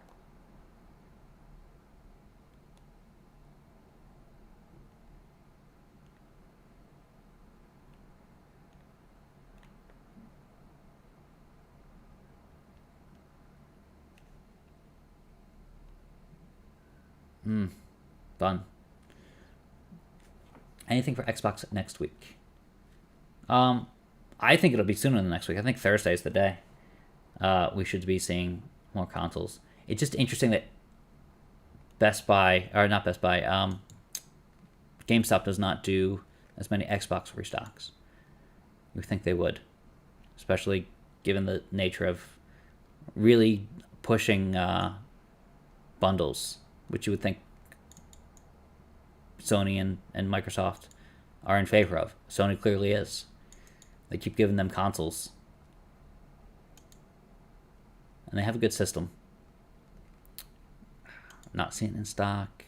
Fun. Anything for Xbox next week? I think it'll be sooner than next week. I think Thursday is the day. We should be seeing more consoles. It's just interesting that GameStop does not do as many Xbox restocks. You would think they would, especially given the nature of really pushing bundles, which you would think Sony and Microsoft are in favor of. Sony clearly is. They keep giving them consoles. And they have a good system. Not seeing it in stock.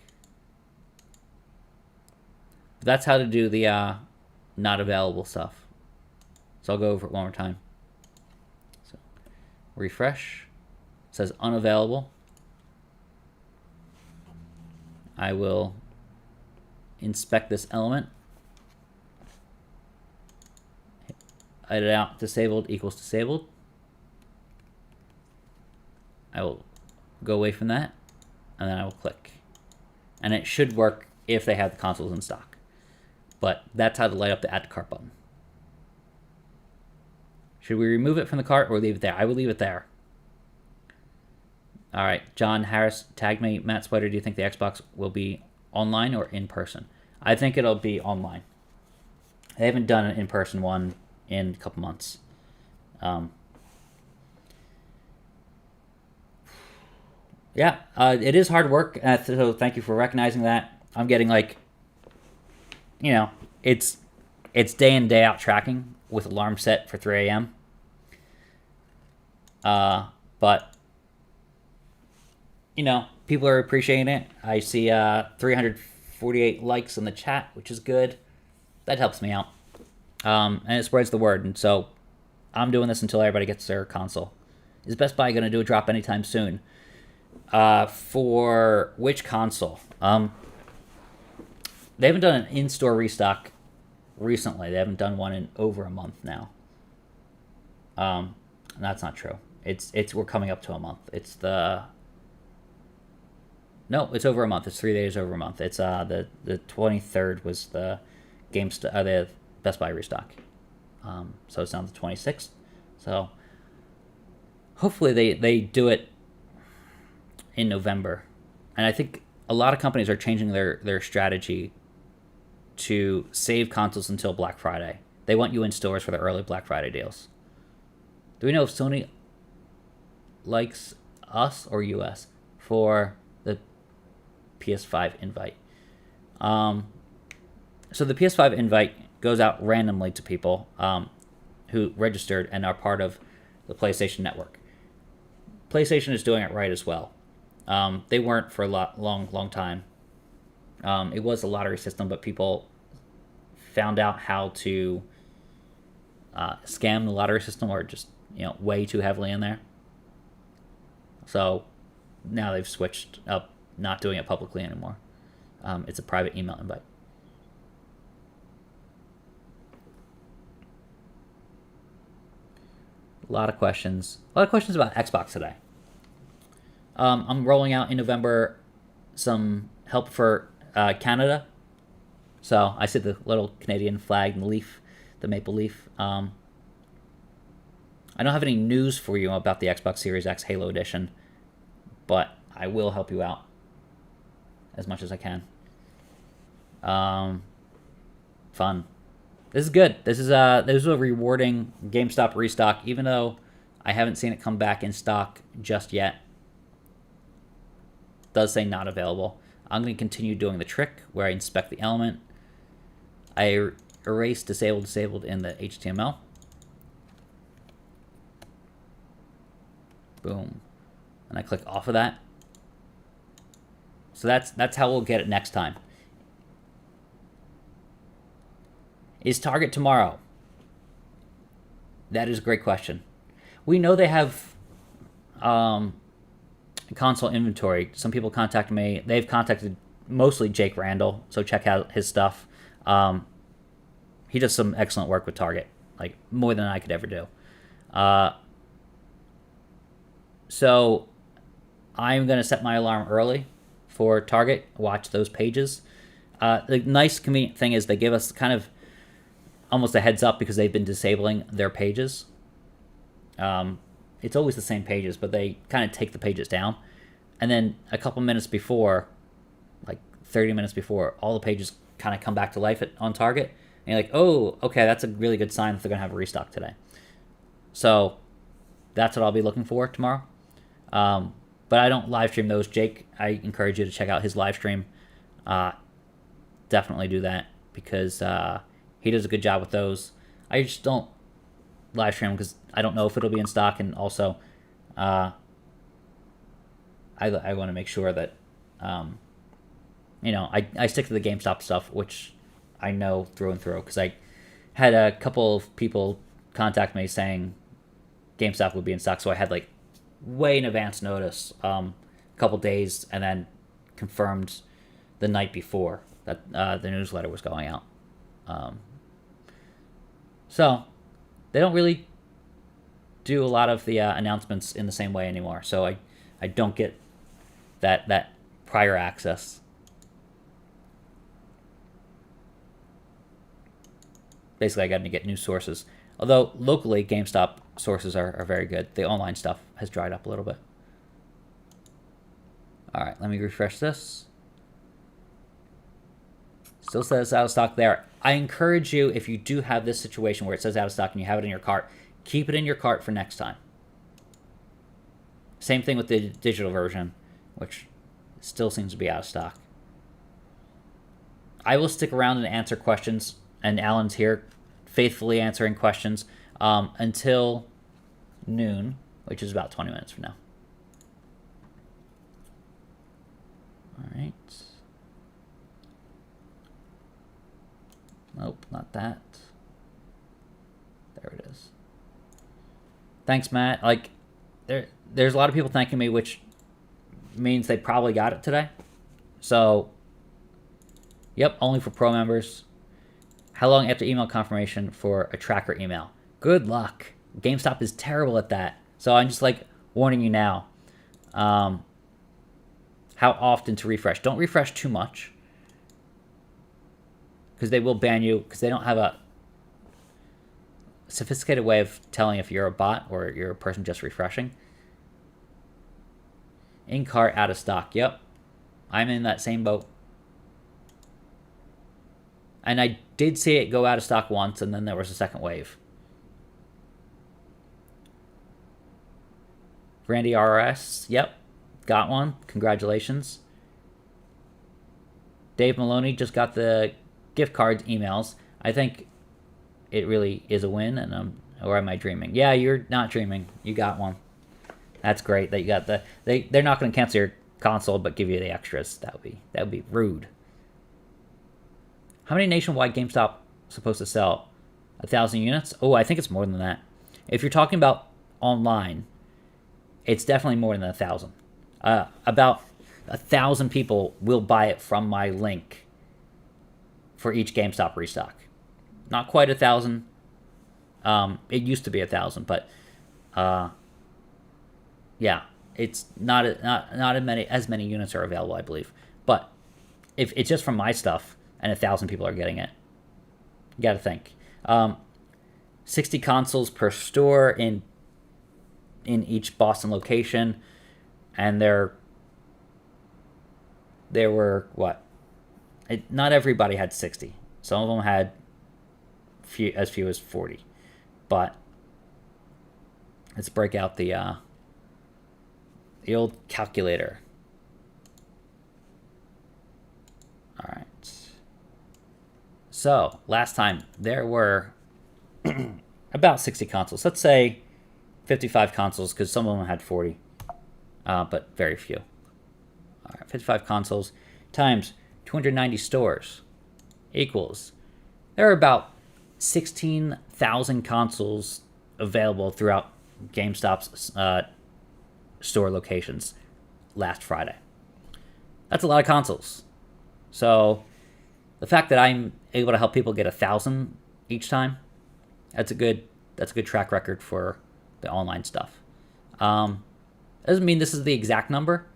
But that's how to do the not available stuff. So I'll go over it one more time. So refresh. It says unavailable. I will inspect this element. edit out disabled equals disabled. I will go away from that, and then I will click. And it should work if they have the consoles in stock. But that's how to light up the add to cart button. Should we remove it from the cart or leave it there? I will leave it there. All right, John Harris tagged me. Matt Swider, do you think the Xbox will be online or in person? I think it'll be online. They haven't done an in-person one in a couple months. Yeah, it is hard work, so thank you for recognizing that. I'm getting it's day in, day out tracking with alarm set for 3 a.m. But people are appreciating it. I see 348 likes in the chat, which is good. That helps me out. And it spreads the word. And so I'm doing this until everybody gets their console. Is Best Buy going to do a drop anytime soon? For which console? They haven't done an in-store restock recently. They haven't done one in over a month now. That's not true. We're coming up to a month. It's over a month. It's 3 days over a month. It's the 23rd was the GameStop the Best Buy restock. So it's now the 26th. So hopefully they do it in November. And I think a lot of companies are changing their strategy to save consoles until Black Friday. They want you in stores for the early Black Friday deals. Do we know if Sony likes us or US for the PS5 invite? So the PS5 invite goes out randomly to people who registered and are part of the PlayStation Network. PlayStation is doing it right as well. They weren't for a long time. It was a lottery system, but people found out how to scam the lottery system or just way too heavily in there. So now they've switched up, not doing it publicly anymore. It's a private email invite. A lot of questions about Xbox today. I'm rolling out in November some help for Canada. So I see the little Canadian flag and the leaf, the maple leaf. I don't have any news for you about the Xbox Series X Halo Edition, but I will help you out as much as I can. Fun. This is good. This is a rewarding GameStop restock, even though I haven't seen it come back in stock just yet. It does say not available. I'm going to continue doing the trick where I inspect the element. I erase disabled in the HTML. Boom. And I click off of that. So that's how we'll get it next time. Is Target tomorrow? That is a great question. We know they have console inventory. Some people contacted me. They've contacted mostly Jake Randall, so check out his stuff. He does some excellent work with Target, like more than I could ever do. So I'm going to set my alarm early for Target, watch those pages. The nice convenient thing is they give us kind of almost a heads up because they've been disabling their pages. It's always the same pages, but they kind of take the pages down. And then a couple minutes before, like 30 minutes before, all the pages kind of come back to life on Target. And you're like, oh, okay, that's a really good sign that they're going to have a restock today. So that's what I'll be looking for tomorrow. But I don't live stream those. Jake, I encourage you to check out his live stream. Definitely do that because he does a good job with those. I just don't live stream because I don't know if it'll be in stock, and also I want to make sure that I stick to the GameStop stuff, which I know through and through because I had a couple of people contact me saying GameStop would be in stock, so I had like way in advance notice, a couple days, and then confirmed the night before that the newsletter was going out. So they don't really do a lot of the announcements in the same way anymore. So I don't get that prior access. Basically, I got to get news sources. Although locally, GameStop sources are very good. The online stuff has dried up a little bit. All right, let me refresh this. Still says out of stock there. I encourage you, if you do have this situation where it says out of stock and you have it in your cart, keep it in your cart for next time. Same thing with the digital version, which still seems to be out of stock. I will stick around and answer questions, and Alan's here faithfully answering questions until noon, which is about 20 minutes from now. All right. Nope, not that. There it is. Thanks, Matt. Like, there's a lot of people thanking me, which means they probably got it today. So, yep, only for pro members. How long after email confirmation for a tracker email? Good luck. GameStop is terrible at that. So I'm just like warning you now. How often to refresh? Don't refresh too much, because they will ban you, because they don't have a sophisticated way of telling if you're a bot or you're a person just refreshing. In cart, out of stock. Yep, I'm in that same boat. And I did see it go out of stock once, and then there was a second wave. Randy RS, yep, got one. Congratulations. Dave Maloney just got the gift cards emails. I think it really is a win, and or am I dreaming? Yeah, you're not dreaming. You got one. That's great that you got the. They're not going to cancel your console, but give you the extras. That would be rude. How many nationwide GameStop supposed to sell? 1,000 units? Oh, I think it's more than that. If you're talking about online, it's definitely more than 1,000. About 1,000 people will buy it from my link for each GameStop restock. Not quite 1,000. It used to be 1,000, but yeah, it's not as many units are available, I believe. But if it's just from my stuff, and 1,000 people are getting it, you got to think. 60 consoles per store in each Boston location, and there were what? Not everybody had 60. Some of them had as few as 40. But let's break out the old calculator. All right. So, last time, there were about 60 consoles. Let's say 55 consoles, because some of them had 40, but very few. All right, 55 consoles times 290 stores equals, there are about 16,000 consoles available throughout GameStop's store locations last Friday. That's a lot of consoles. So the fact that I'm able to help people get 1,000 each time, that's a good track record for the online stuff. Doesn't mean this is the exact number,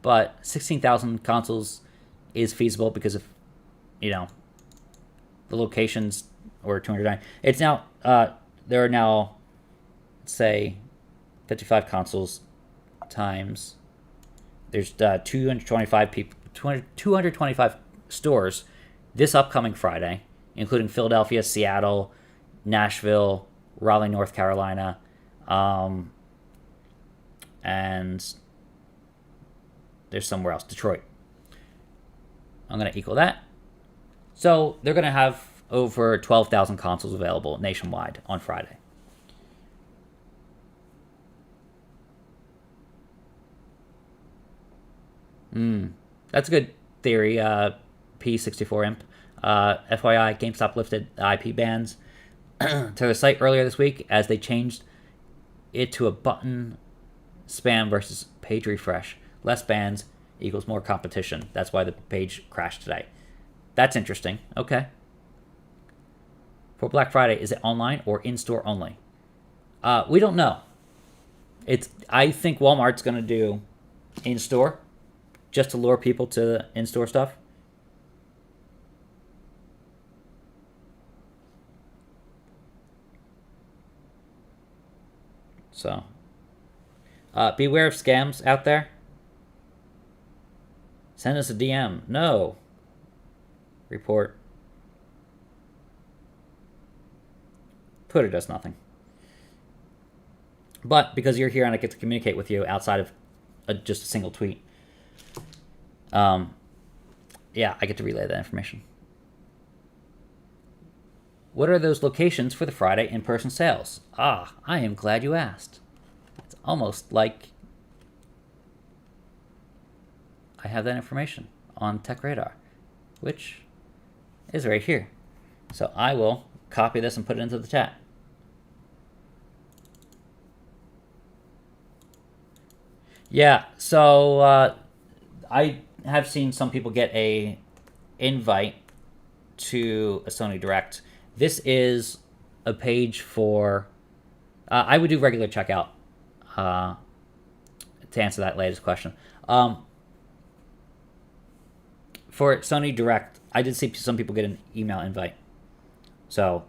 but 16,000 consoles is feasible because of, the locations or 209. It's now there are now, let's say, 55 consoles times. There's 225 people, 225 stores this upcoming Friday, including Philadelphia, Seattle, Nashville, Raleigh, North Carolina, and there's somewhere else, Detroit. I'm going to equal that. So they're going to have over 12,000 consoles available nationwide on Friday. That's a good theory, P64 Imp. FYI, GameStop lifted IP bans to the site earlier this week as they changed it to a button spam versus page refresh. Less bans equals more competition. That's why the page crashed today. That's interesting. Okay. for Black Friday? Is it online or in-store only? We don't know. I think Walmart's going to do in-store just to lure people to the in-store stuff. So, beware of scams out there. Send us a DM. No. Report. Twitter does nothing. But because you're here and I get to communicate with you outside of just a single tweet, yeah, I get to relay that information. What are those locations for the Friday in-person sales? Ah, I am glad you asked. It's almost like I have that information on Tech Radar, which is right here. So I will copy this and put it into the chat. Yeah, so I have seen some people get a invite to a Sony Direct. This is a page for... I would do regular checkout to answer that latest question. For Sony Direct, I did see some people get an email invite. So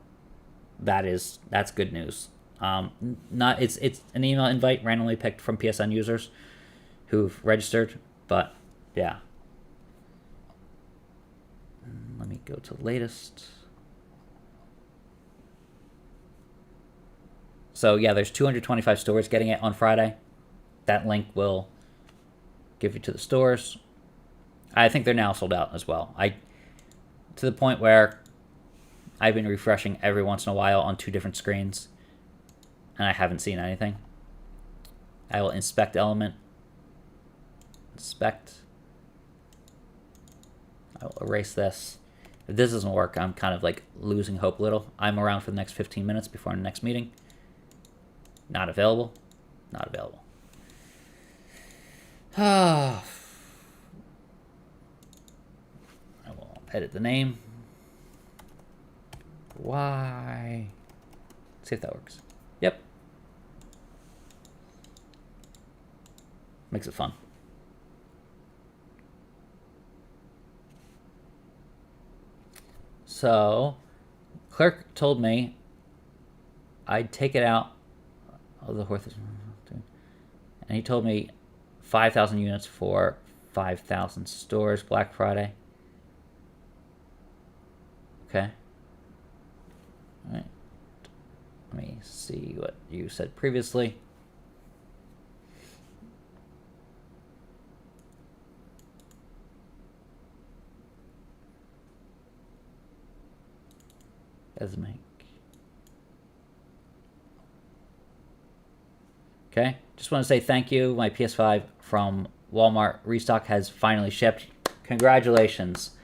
that's good news. It's an email invite randomly picked from PSN users who've registered, but yeah. Let me go to the latest. So yeah, there's 225 stores getting it on Friday. That link will give you to the stores. I think they're now sold out as well. To the point where I've been refreshing every once in a while on 2 different screens, and I haven't seen anything. I will inspect element. Inspect. I will erase this. If this doesn't work, I'm kind of like losing hope a little. I'm around for the next 15 minutes before our next meeting. Not available. Not available. I will edit the name. Why? See if that works. Yep. Makes it fun. So, clerk told me I'd take it out of the horse, and he told me 5,000 units for 5,000 stores Black Friday. Okay. All right. Let me see what you said previously. Make. Okay, just want to say thank you. My PS5 from Walmart restock has finally shipped. Congratulations.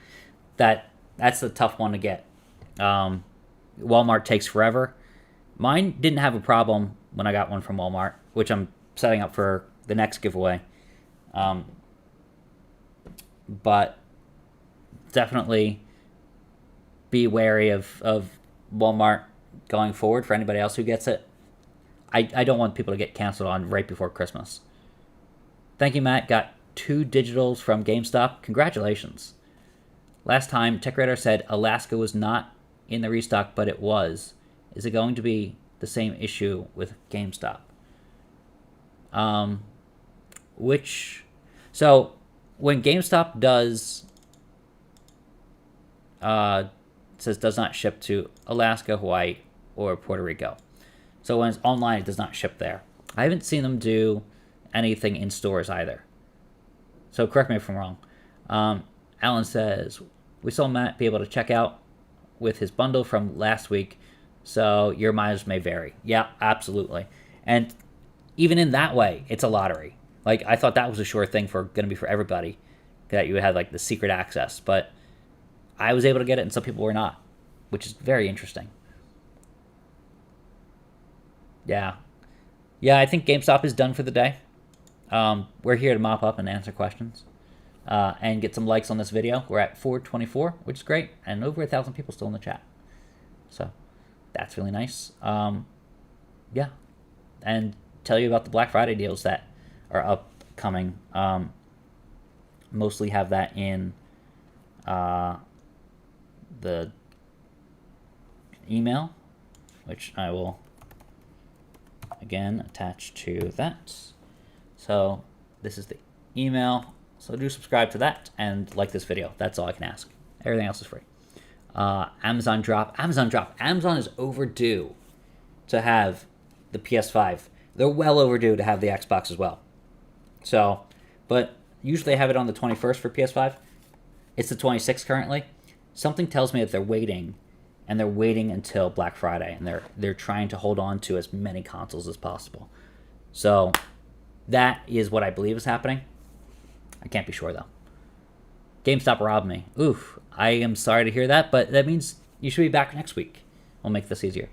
That's the tough one to get. Walmart takes forever. Mine didn't have a problem when I got one from Walmart, which I'm setting up for the next giveaway. But definitely be wary of Walmart going forward for anybody else who gets it. I don't want people to get canceled on right before Christmas. Thank you, Matt. Got 2 digitals from GameStop. Congratulations. Last time, TechRadar said Alaska was not in the restock, but it was. Is it going to be the same issue with GameStop? So, when GameStop says does not ship to Alaska, Hawaii, or Puerto Rico. So when it's online, it does not ship there. I haven't seen them do anything in stores either. So correct me if I'm wrong. Alan says, we saw Matt be able to check out with his bundle from last week, so your mileage may vary. Yeah, absolutely. And even in that way, it's a lottery. Like, I thought that was a sure thing going to be for everybody, that you would have like the secret access, but I was able to get it and some people were not, which is very interesting. Yeah, I think GameStop is done for the day. We're here to mop up and answer questions and get some likes on this video. We're at 424, which is great, and over 1,000 people still in the chat. So That's really nice. Yeah, and tell you about the Black Friday deals that are upcoming. Mostly have that in the email, which I will again attach to that. So this is the email. So do subscribe to that and like this video. That's all I can ask. Everything else is free. Amazon drop. Amazon is overdue to have the PS5. They're well overdue to have the Xbox as well. So, but usually they have it on the 21st for PS5. It's the 26th currently. Something tells me that they're waiting, and they're waiting until Black Friday, and they're trying to hold on to as many consoles as possible. So that is what I believe is happening. I can't be sure though. GameStop robbed me. Oof. I am sorry to hear that, but that means you should be back next week. We'll make this easier.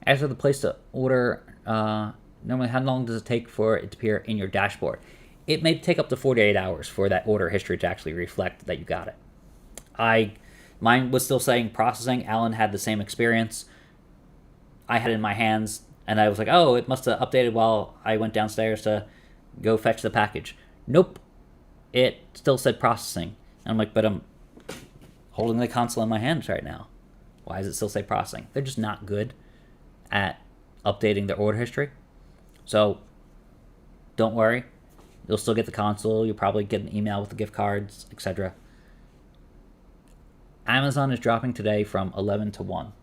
As for the place to order, normally how long does it take for it to appear in your dashboard? It may take up to 48 hours for that order history to actually reflect that you got it. Mine was still saying processing. Alan had the same experience. I had it in my hands, and I was like, oh, it must have updated while I went downstairs to go fetch the package. Nope. It still said processing. And I'm like, but I'm holding the console in my hands right now. Why does it still say processing? They're just not good at updating their order history. So don't worry. You'll still get the console. You'll probably get an email with the gift cards, etc. Amazon is dropping today from 11 to 1.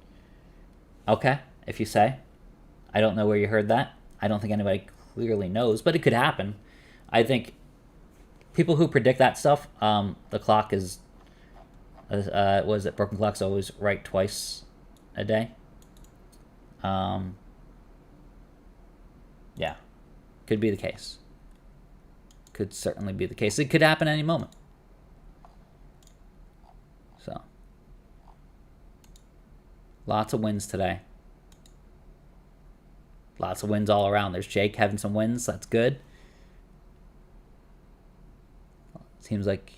Okay, if you say. I don't know where you heard that. I don't think anybody clearly knows, but it could happen. I think people who predict that stuff, the clock is, was it broken clock's always right twice a day? Yeah, could be the case. Could certainly be the case. It could happen any moment. So, lots of wins today. Lots of wins all around. There's Jake having some wins. That's good. Seems like...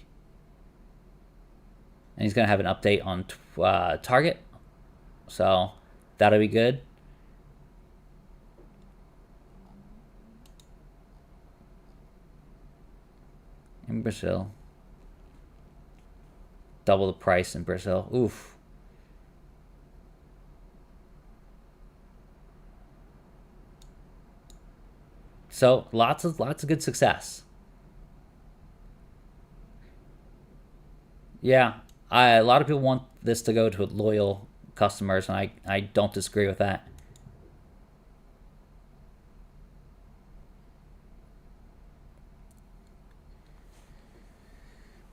And he's going to have an update on Target. So, that'll be good. In Brazil. Double the price in Brazil. Oof. So lots of good success. Yeah, a lot of people want this to go to loyal customers, and I don't disagree with that.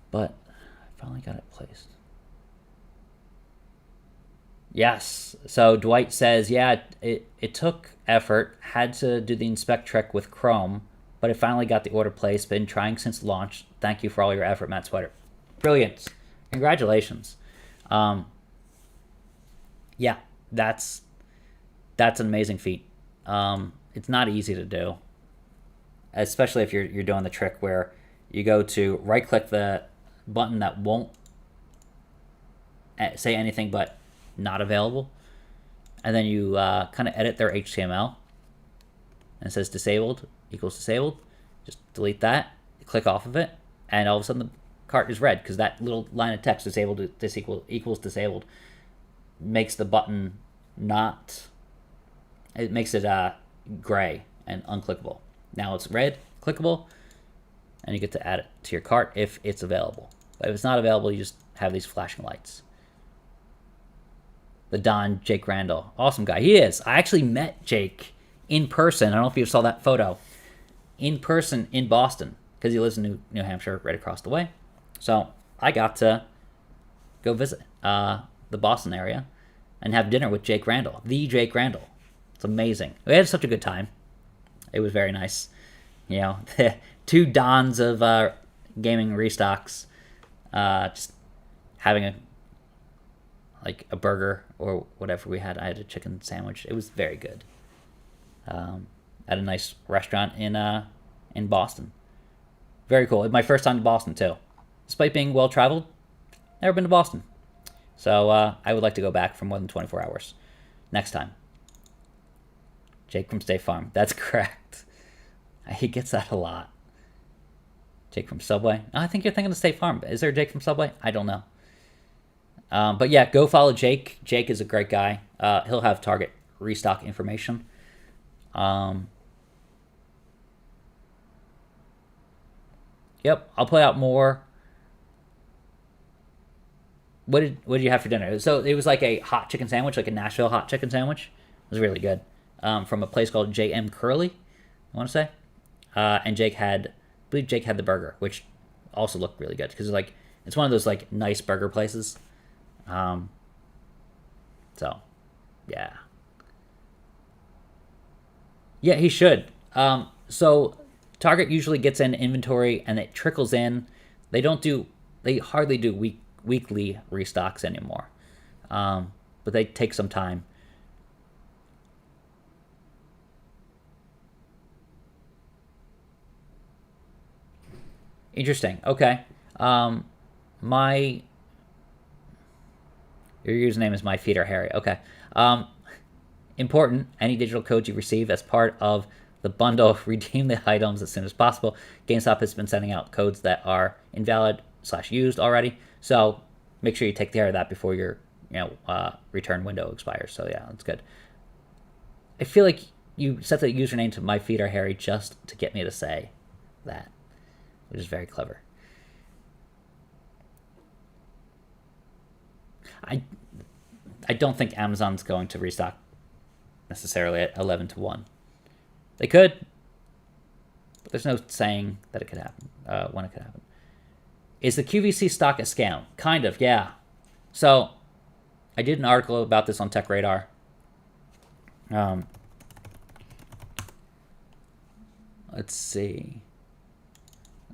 But I finally got it placed. Yes. So Dwight says, yeah, it took effort. Had to do the inspect trick with Chrome, but it finally got the order placed. Been trying since launch. Thank you for all your effort, Matt Swider. Brilliant. Congratulations. Yeah, that's an amazing feat. It's not easy to do, especially if you're doing the trick where you go to right-click the button that won't say anything but not available, and then you kind of edit their HTML, and it says disabled equals disabled. Just delete that, click off of it, and all of a sudden the cart is red because that little line of text disabled equals disabled makes the button not. It makes it gray and unclickable. Now it's red, clickable, and you get to add it to your cart if it's available. But if it's not available, you just have these flashing lights. The Don Jake Randall. Awesome guy. He is. I actually met Jake in person. I don't know if you saw that photo. In person in Boston. Because he lives in New Hampshire, right across the way. So I got to go visit the Boston area and have dinner with Jake Randall. The Jake Randall. It's amazing. We had such a good time. It was very nice. You know, two Dons of gaming restocks. Just having a burger or whatever we had. I had a chicken sandwich. It was very good. At a nice restaurant in Boston. Very cool. My first time to Boston too. Despite being well traveled, never been to Boston. So I would like to go back for more than 24 hours. next time. Jake from State Farm. That's correct. He gets that a lot. Jake from Subway. Oh, I think you're thinking of State Farm. Is there a Jake from Subway? I don't know. But yeah, go follow Jake. Jake is a great guy. He'll have Target restock information. Yep, I'll put out more. What did you have for dinner? So it was like a hot chicken sandwich, like a Nashville hot chicken sandwich. It was really good. From a place called JM Curly, I want to say. And I believe Jake had the burger, which also looked really good because it's one of those like nice burger places. So, yeah. Yeah, he should. So Target usually gets in inventory and it trickles in. They hardly do weekly restocks anymore. But they take some time. Interesting. Okay. Your username is my feet are hairy. Okay. Important. Any digital codes you receive as part of the bundle, redeem the items as soon as possible. GameStop has been sending out codes that are invalid/used already. So make sure you take care of that before your return window expires. So yeah, that's good. I feel like you set the username to my feet are hairy just to get me to say that, which is very clever. I don't think Amazon's going to restock necessarily at 11 to 1. They could, but there's no saying that it could happen, when it could happen. Is the QVC stock a scam? Kind of, yeah. So I did an article about this on Tech Radar. Let's see.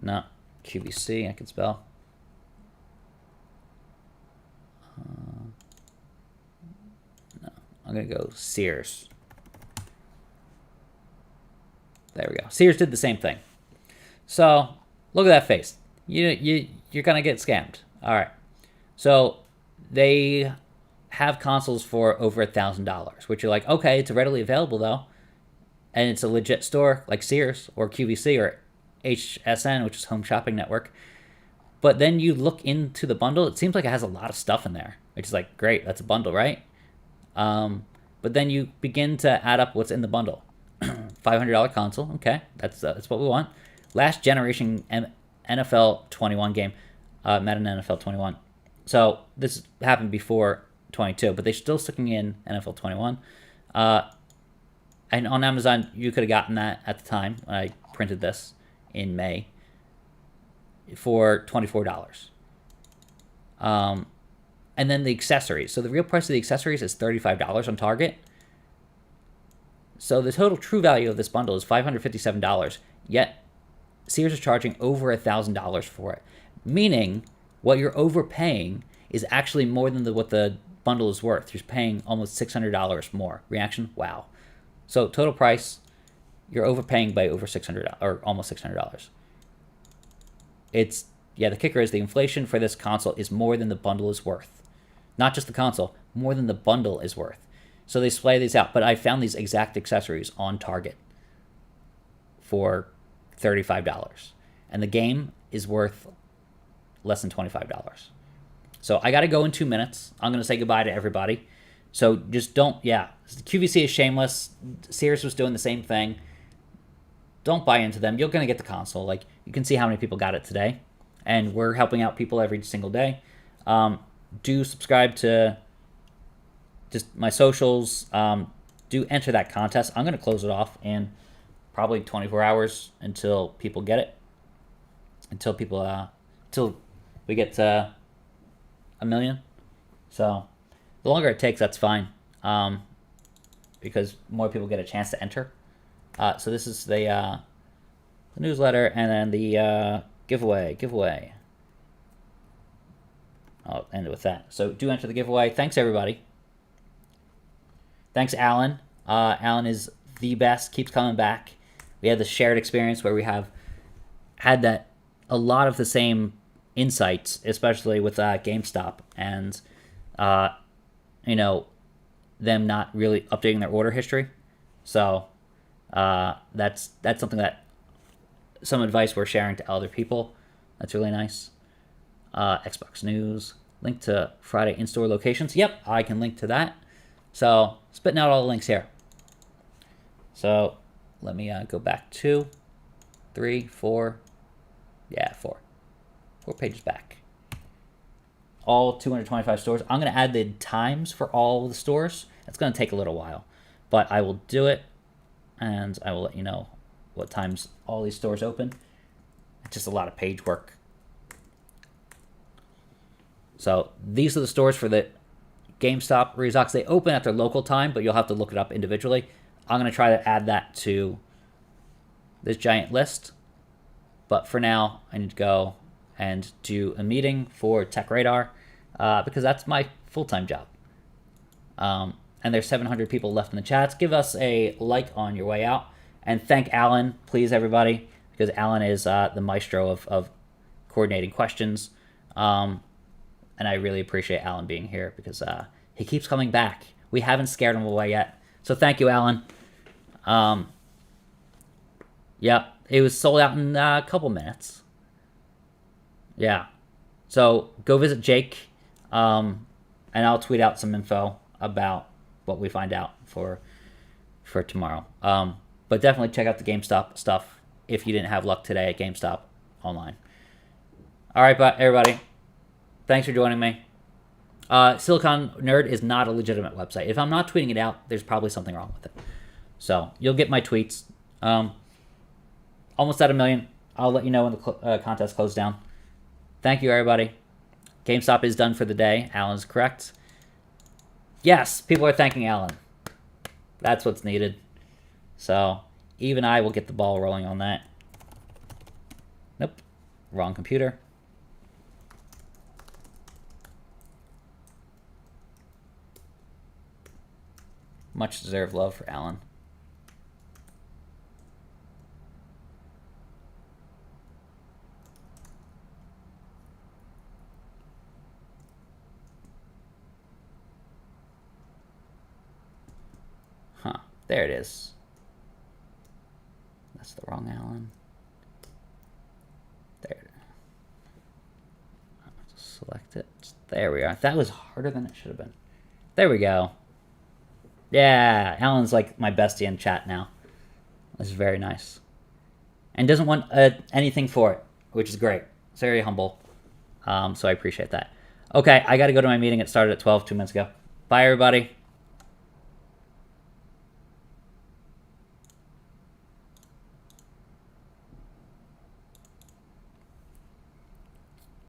Not QVC, I can spell. No, I'm going to go Sears. There we go. Sears did the same thing. So look at that face. You're going to get scammed. All right. So they have consoles for over $1,000, which you're like, okay, it's readily available though. And it's a legit store like Sears or QVC or HSN, which is Home Shopping Network. But then you look into the bundle, it seems like it has a lot of stuff in there, which is like, great, that's a bundle, right? But then you begin to add up what's in the bundle. $500 console, okay, that's what we want. Last generation NFL 21 game, Madden NFL 21. So this happened before 22, but they're still sticking in NFL 21. And on Amazon, you could have gotten that at the time when I printed this in May for $24. And then the accessories. So the real price of the accessories is $35 on Target. So the total true value of this bundle is $557, yet Sears is charging over $1,000 for it. Meaning, what you're overpaying is actually more than what the bundle is worth. You're paying almost $600 more. Reaction? Wow. So total price, you're overpaying by over $600 or almost $600. The kicker is the inflation for this console is more than the bundle is worth. Not just the console, more than the bundle is worth. So they display these out, but I found these exact accessories on Target for $35. And the game is worth less than $25. So I got to go in 2 minutes. I'm going to say goodbye to everybody. So just don't, QVC is shameless. Sears was doing the same thing. Don't buy into them. You're going to get the console. Like, you can see how many people got it today. And we're helping out people every single day. Do subscribe to just my socials. Do enter that contest. I'm going to close it off in probably 24 hours until people get it. Until we get to 1 million. So the longer it takes, that's fine. Because more people get a chance to enter. So this is the newsletter and then the giveaway. I'll end it with that. So do enter the giveaway. Thanks, everybody. Thanks, Alan. Alan is the best. Keeps coming back. We had the shared experience where we have had a lot of the same insights, especially with GameStop. And, them not really updating their order history. So that's something that some advice we're sharing to other people. That's really nice. Xbox News, link to Friday in-store locations. Yep, I can link to that. So spitting out all the links here. So let me go back 2, 3, 4. Yeah, 4 pages back. All 225 stores. I'm going to add the times for all the stores. It's going to take a little while, but I will do it, and I will let you know what times all these stores open. It's just a lot of page work. So these are the stores for the GameStop restocks. They open at their local time, but you'll have to look it up individually. I'm going to try to add that to this giant list. But for now, I need to go and do a meeting for Tech Radar because that's my full-time job. And there's 700 people left in the chats. Give us a like on your way out. And thank Alan, please, everybody, because Alan is the maestro of coordinating questions. And I really appreciate Alan being here because he keeps coming back. We haven't scared him away yet. So thank you, Alan. Yep, it was sold out in a couple minutes. Yeah. So go visit Jake, and I'll tweet out some info about what we find out for tomorrow. But definitely check out the GameStop stuff if you didn't have luck today at GameStop online. All right, but everybody, thanks for joining me. Silicon Nerd is not a legitimate website. If I'm not tweeting it out, there's probably something wrong with it. So you'll get my tweets. Almost at 1 million. I'll let you know when the contest closes down. Thank you, everybody. GameStop is done for the day. Alan's correct. Yes, people are thanking Alan. That's what's needed. So even I will get the ball rolling on that. Nope. Wrong computer. Much deserved love for Alan. Huh. There it is. That's the wrong Alan. There. Select it. There we are. That was harder than it should have been. There we go. Yeah, Alan's like my bestie in chat now. This is very nice. And doesn't want anything for it, which is great. It's very humble. So I appreciate that. Okay, I got to go to my meeting. It started at 12, 2 minutes ago. Bye, everybody.